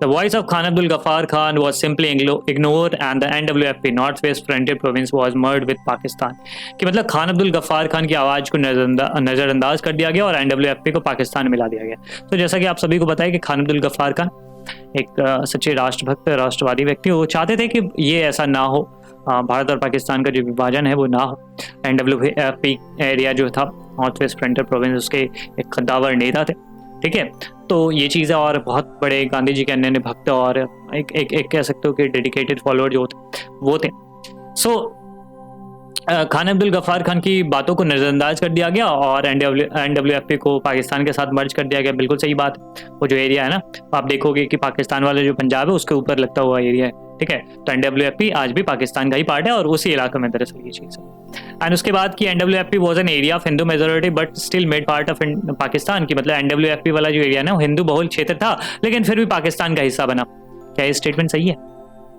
The voice of Khan Abdul Ghaffar Khan was simply ignored and the NWFP North West Frontier Province was merged with Pakistan। कि मतलब खान अब्दुल गफ्फार खान की आवाज़ को नज़रअंदाज कर दिया गया और NWFP को पाकिस्तान में मिला दिया गया। तो जैसा कि आप सभी को पता है कि खान अब्दुल गफ्फार खान एक सच्चे राष्ट्रभक्त, राष्ट्रवादी व्यक्ति, वो चाहते थे कि ये ऐसा ना हो, भारत और पाकिस्तान का जो विभाजन है वो ना हो। NWFP एरिया जो था, नॉर्थ वेस्ट फ्रंटियर प्रोविंस, उसके एक कद्दावर नेता थे, ठीक है। तो ये चीज़ है, और बहुत बड़े गांधी जी के अन्य भक्त और एक कह सकते हो कि डेडिकेटेड फॉलोअर जो थे वो थे। सो खान अब्दुल गफ्फार खान की बातों को नज़रअंदाज कर दिया गया और NWFP को पाकिस्तान के साथ मर्ज कर दिया गया। बिल्कुल सही बात है। वो जो एरिया है ना, आप देखोगे कि पाकिस्तान वाला जो पंजाब है उसके ऊपर लगता हुआ एरिया है, ठीक है। तो NWFP आज भी पाकिस्तान का ही पार्ट है और उसी इलाके में दरअसल ये चीज़ है। एंड उसके बाद की NWFP was an area of Hindu majority but still made part of Pakistan. की मतलब NWFP वाला जो एरिया ना वो हिंदू बहुल क्षेत्र था, लेकिन फिर भी पाकिस्तान का हिस्सा बना। क्या ये स्टेटमेंट सही है?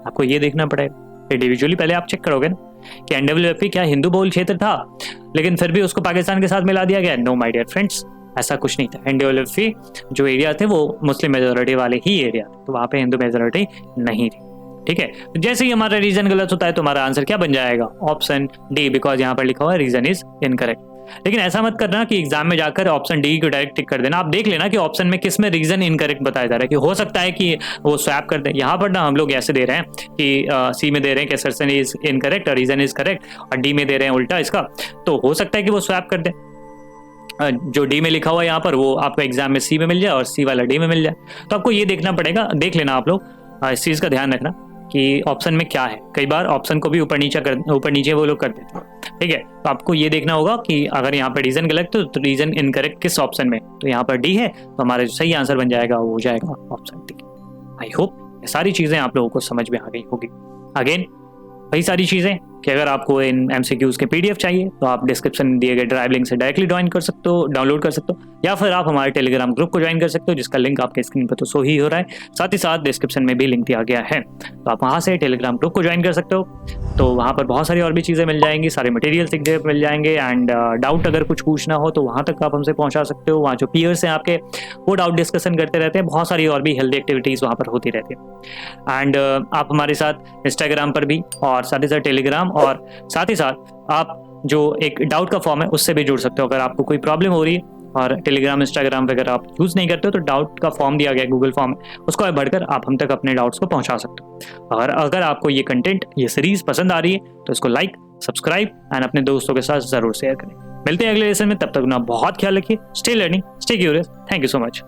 आपको ये देखना पड़ेगा। इंडिविजुअली पहले आप चेक करोगे ना कि NWFP क्या हिंदू बहुल क्षेत्र था, लेकिन फिर भी उसको पाकिस्तान के साथ मिला दिया गया? नो माय डियर फ्रेंड्स, ऐसा कुछ नहीं था। NWFP जो एरिया थे वो मुस्लिम मेजोरिटी वाले ही एरिया थे, तो वहाँ पे हिंदू मेजोरिटी नहीं थी, ठीक है। तो जैसे ही हमारा रीजन गलत होता है तो हमारा आंसर क्या बन जाएगा? ऑप्शन डी, बिकॉज यहाँ पर लिखा हुआ है रीजन इज इनकरेक्ट। लेकिन ऐसा मत करना कि एग्जाम में जाकर ऑप्शन डी को डायरेक्ट टिक कर देना। आप देख लेना कि ऑप्शन में किस में रीजन इनकरेक्ट बताया जा रहा है, कि हो सकता है कि वो स्वैप कर दें। यहाँ पर ना हम लोग ऐसे दे रहे हैं कि सी में दे रहे हैं कि असर्शन इज इनकरेक्ट और रीजन इज करेक्ट, और डी में दे रहे हैं उल्टा इसका, तो हो सकता है कि वो स्वैप कर दें। जो डी में लिखा हुआ है यहाँ पर वो आपको एग्जाम में सी में मिल जाए और सी वाला डी में मिल जाए। तो आपको ये देखना पड़ेगा, देख लेना आप लोग, इस चीज़ का ध्यान रखना कि ऑप्शन में क्या है। कई बार ऑप्शन को भी ऊपर नीचे वो लोग कर देते हैं, ठीक है। तो आपको ये देखना होगा कि अगर यहाँ पर रीजन गलत तो रीजन इनकरेक्ट किस ऑप्शन में, तो यहाँ पर डी है, तो हमारा जो सही आंसर बन जाएगा वो हो जाएगा ऑप्शन डी। आई होप ये सारी चीज़ें आप लोगों को समझ में आ गई होगी। अगेन वही सारी चीज़ें कि अगर आपको इन MCQs के PDF चाहिए तो आप डिस्क्रिप्शन में दिए गए ड्राइव लिंक से डायरेक्टली ज्वाइन कर सकते हो, डाउनलोड कर सकते हो, या फिर आप हमारे टेलीग्राम ग्रुप को ज्वाइन कर सकते हो जिसका लिंक आपके स्क्रीन पर तो शो ही हो रहा है, साथ ही साथ डिस्क्रिप्शन में भी लिंक दिया गया है, तो आप वहाँ से टेलीग्राम ग्रुप को ज्वाइन कर सकते हो। तो वहाँ पर बहुत सारी और भी चीज़ें मिल जाएंगी, सारे मटेरियल्स एक जगह मिल जाएंगे, एंड डाउट अगर कुछ पूछना हो तो वहाँ तक आप हमसे पहुँचा सकते हो। वहाँ जो पीयर्स हैं आपके वो डाउट डिस्कशन करते रहते हैं, बहुत सारी और भी हेल्दी एक्टिविटीज़ वहाँ पर होती रहती है। एंड आप हमारे साथ इंस्टाग्राम पर भी और साथ ही साथ टेलीग्राम और साथ ही साथ आप जो एक डाउट का फॉर्म है उससे भी जुड़ सकते हो। अगर आपको कोई प्रॉब्लम हो रही है और टेलीग्राम इंस्टाग्राम वगैरह आप यूज़ नहीं करते हो तो डाउट का फॉर्म दिया गया है गूगल फॉर्म है, उसको भरकर आप हम तक अपने डाउट्स को पहुंचा सकते हो। और अगर आपको ये कंटेंट ये सीरीज पसंद आ रही है तो इसको लाइक, सब्सक्राइब एंड अपने दोस्तों के साथ जरूर शेयर करें। मिलते हैं अगले लेसन में, तब तक अपना बहुत ख्याल रखिए। Stay learning, stay curious. Thank you so much.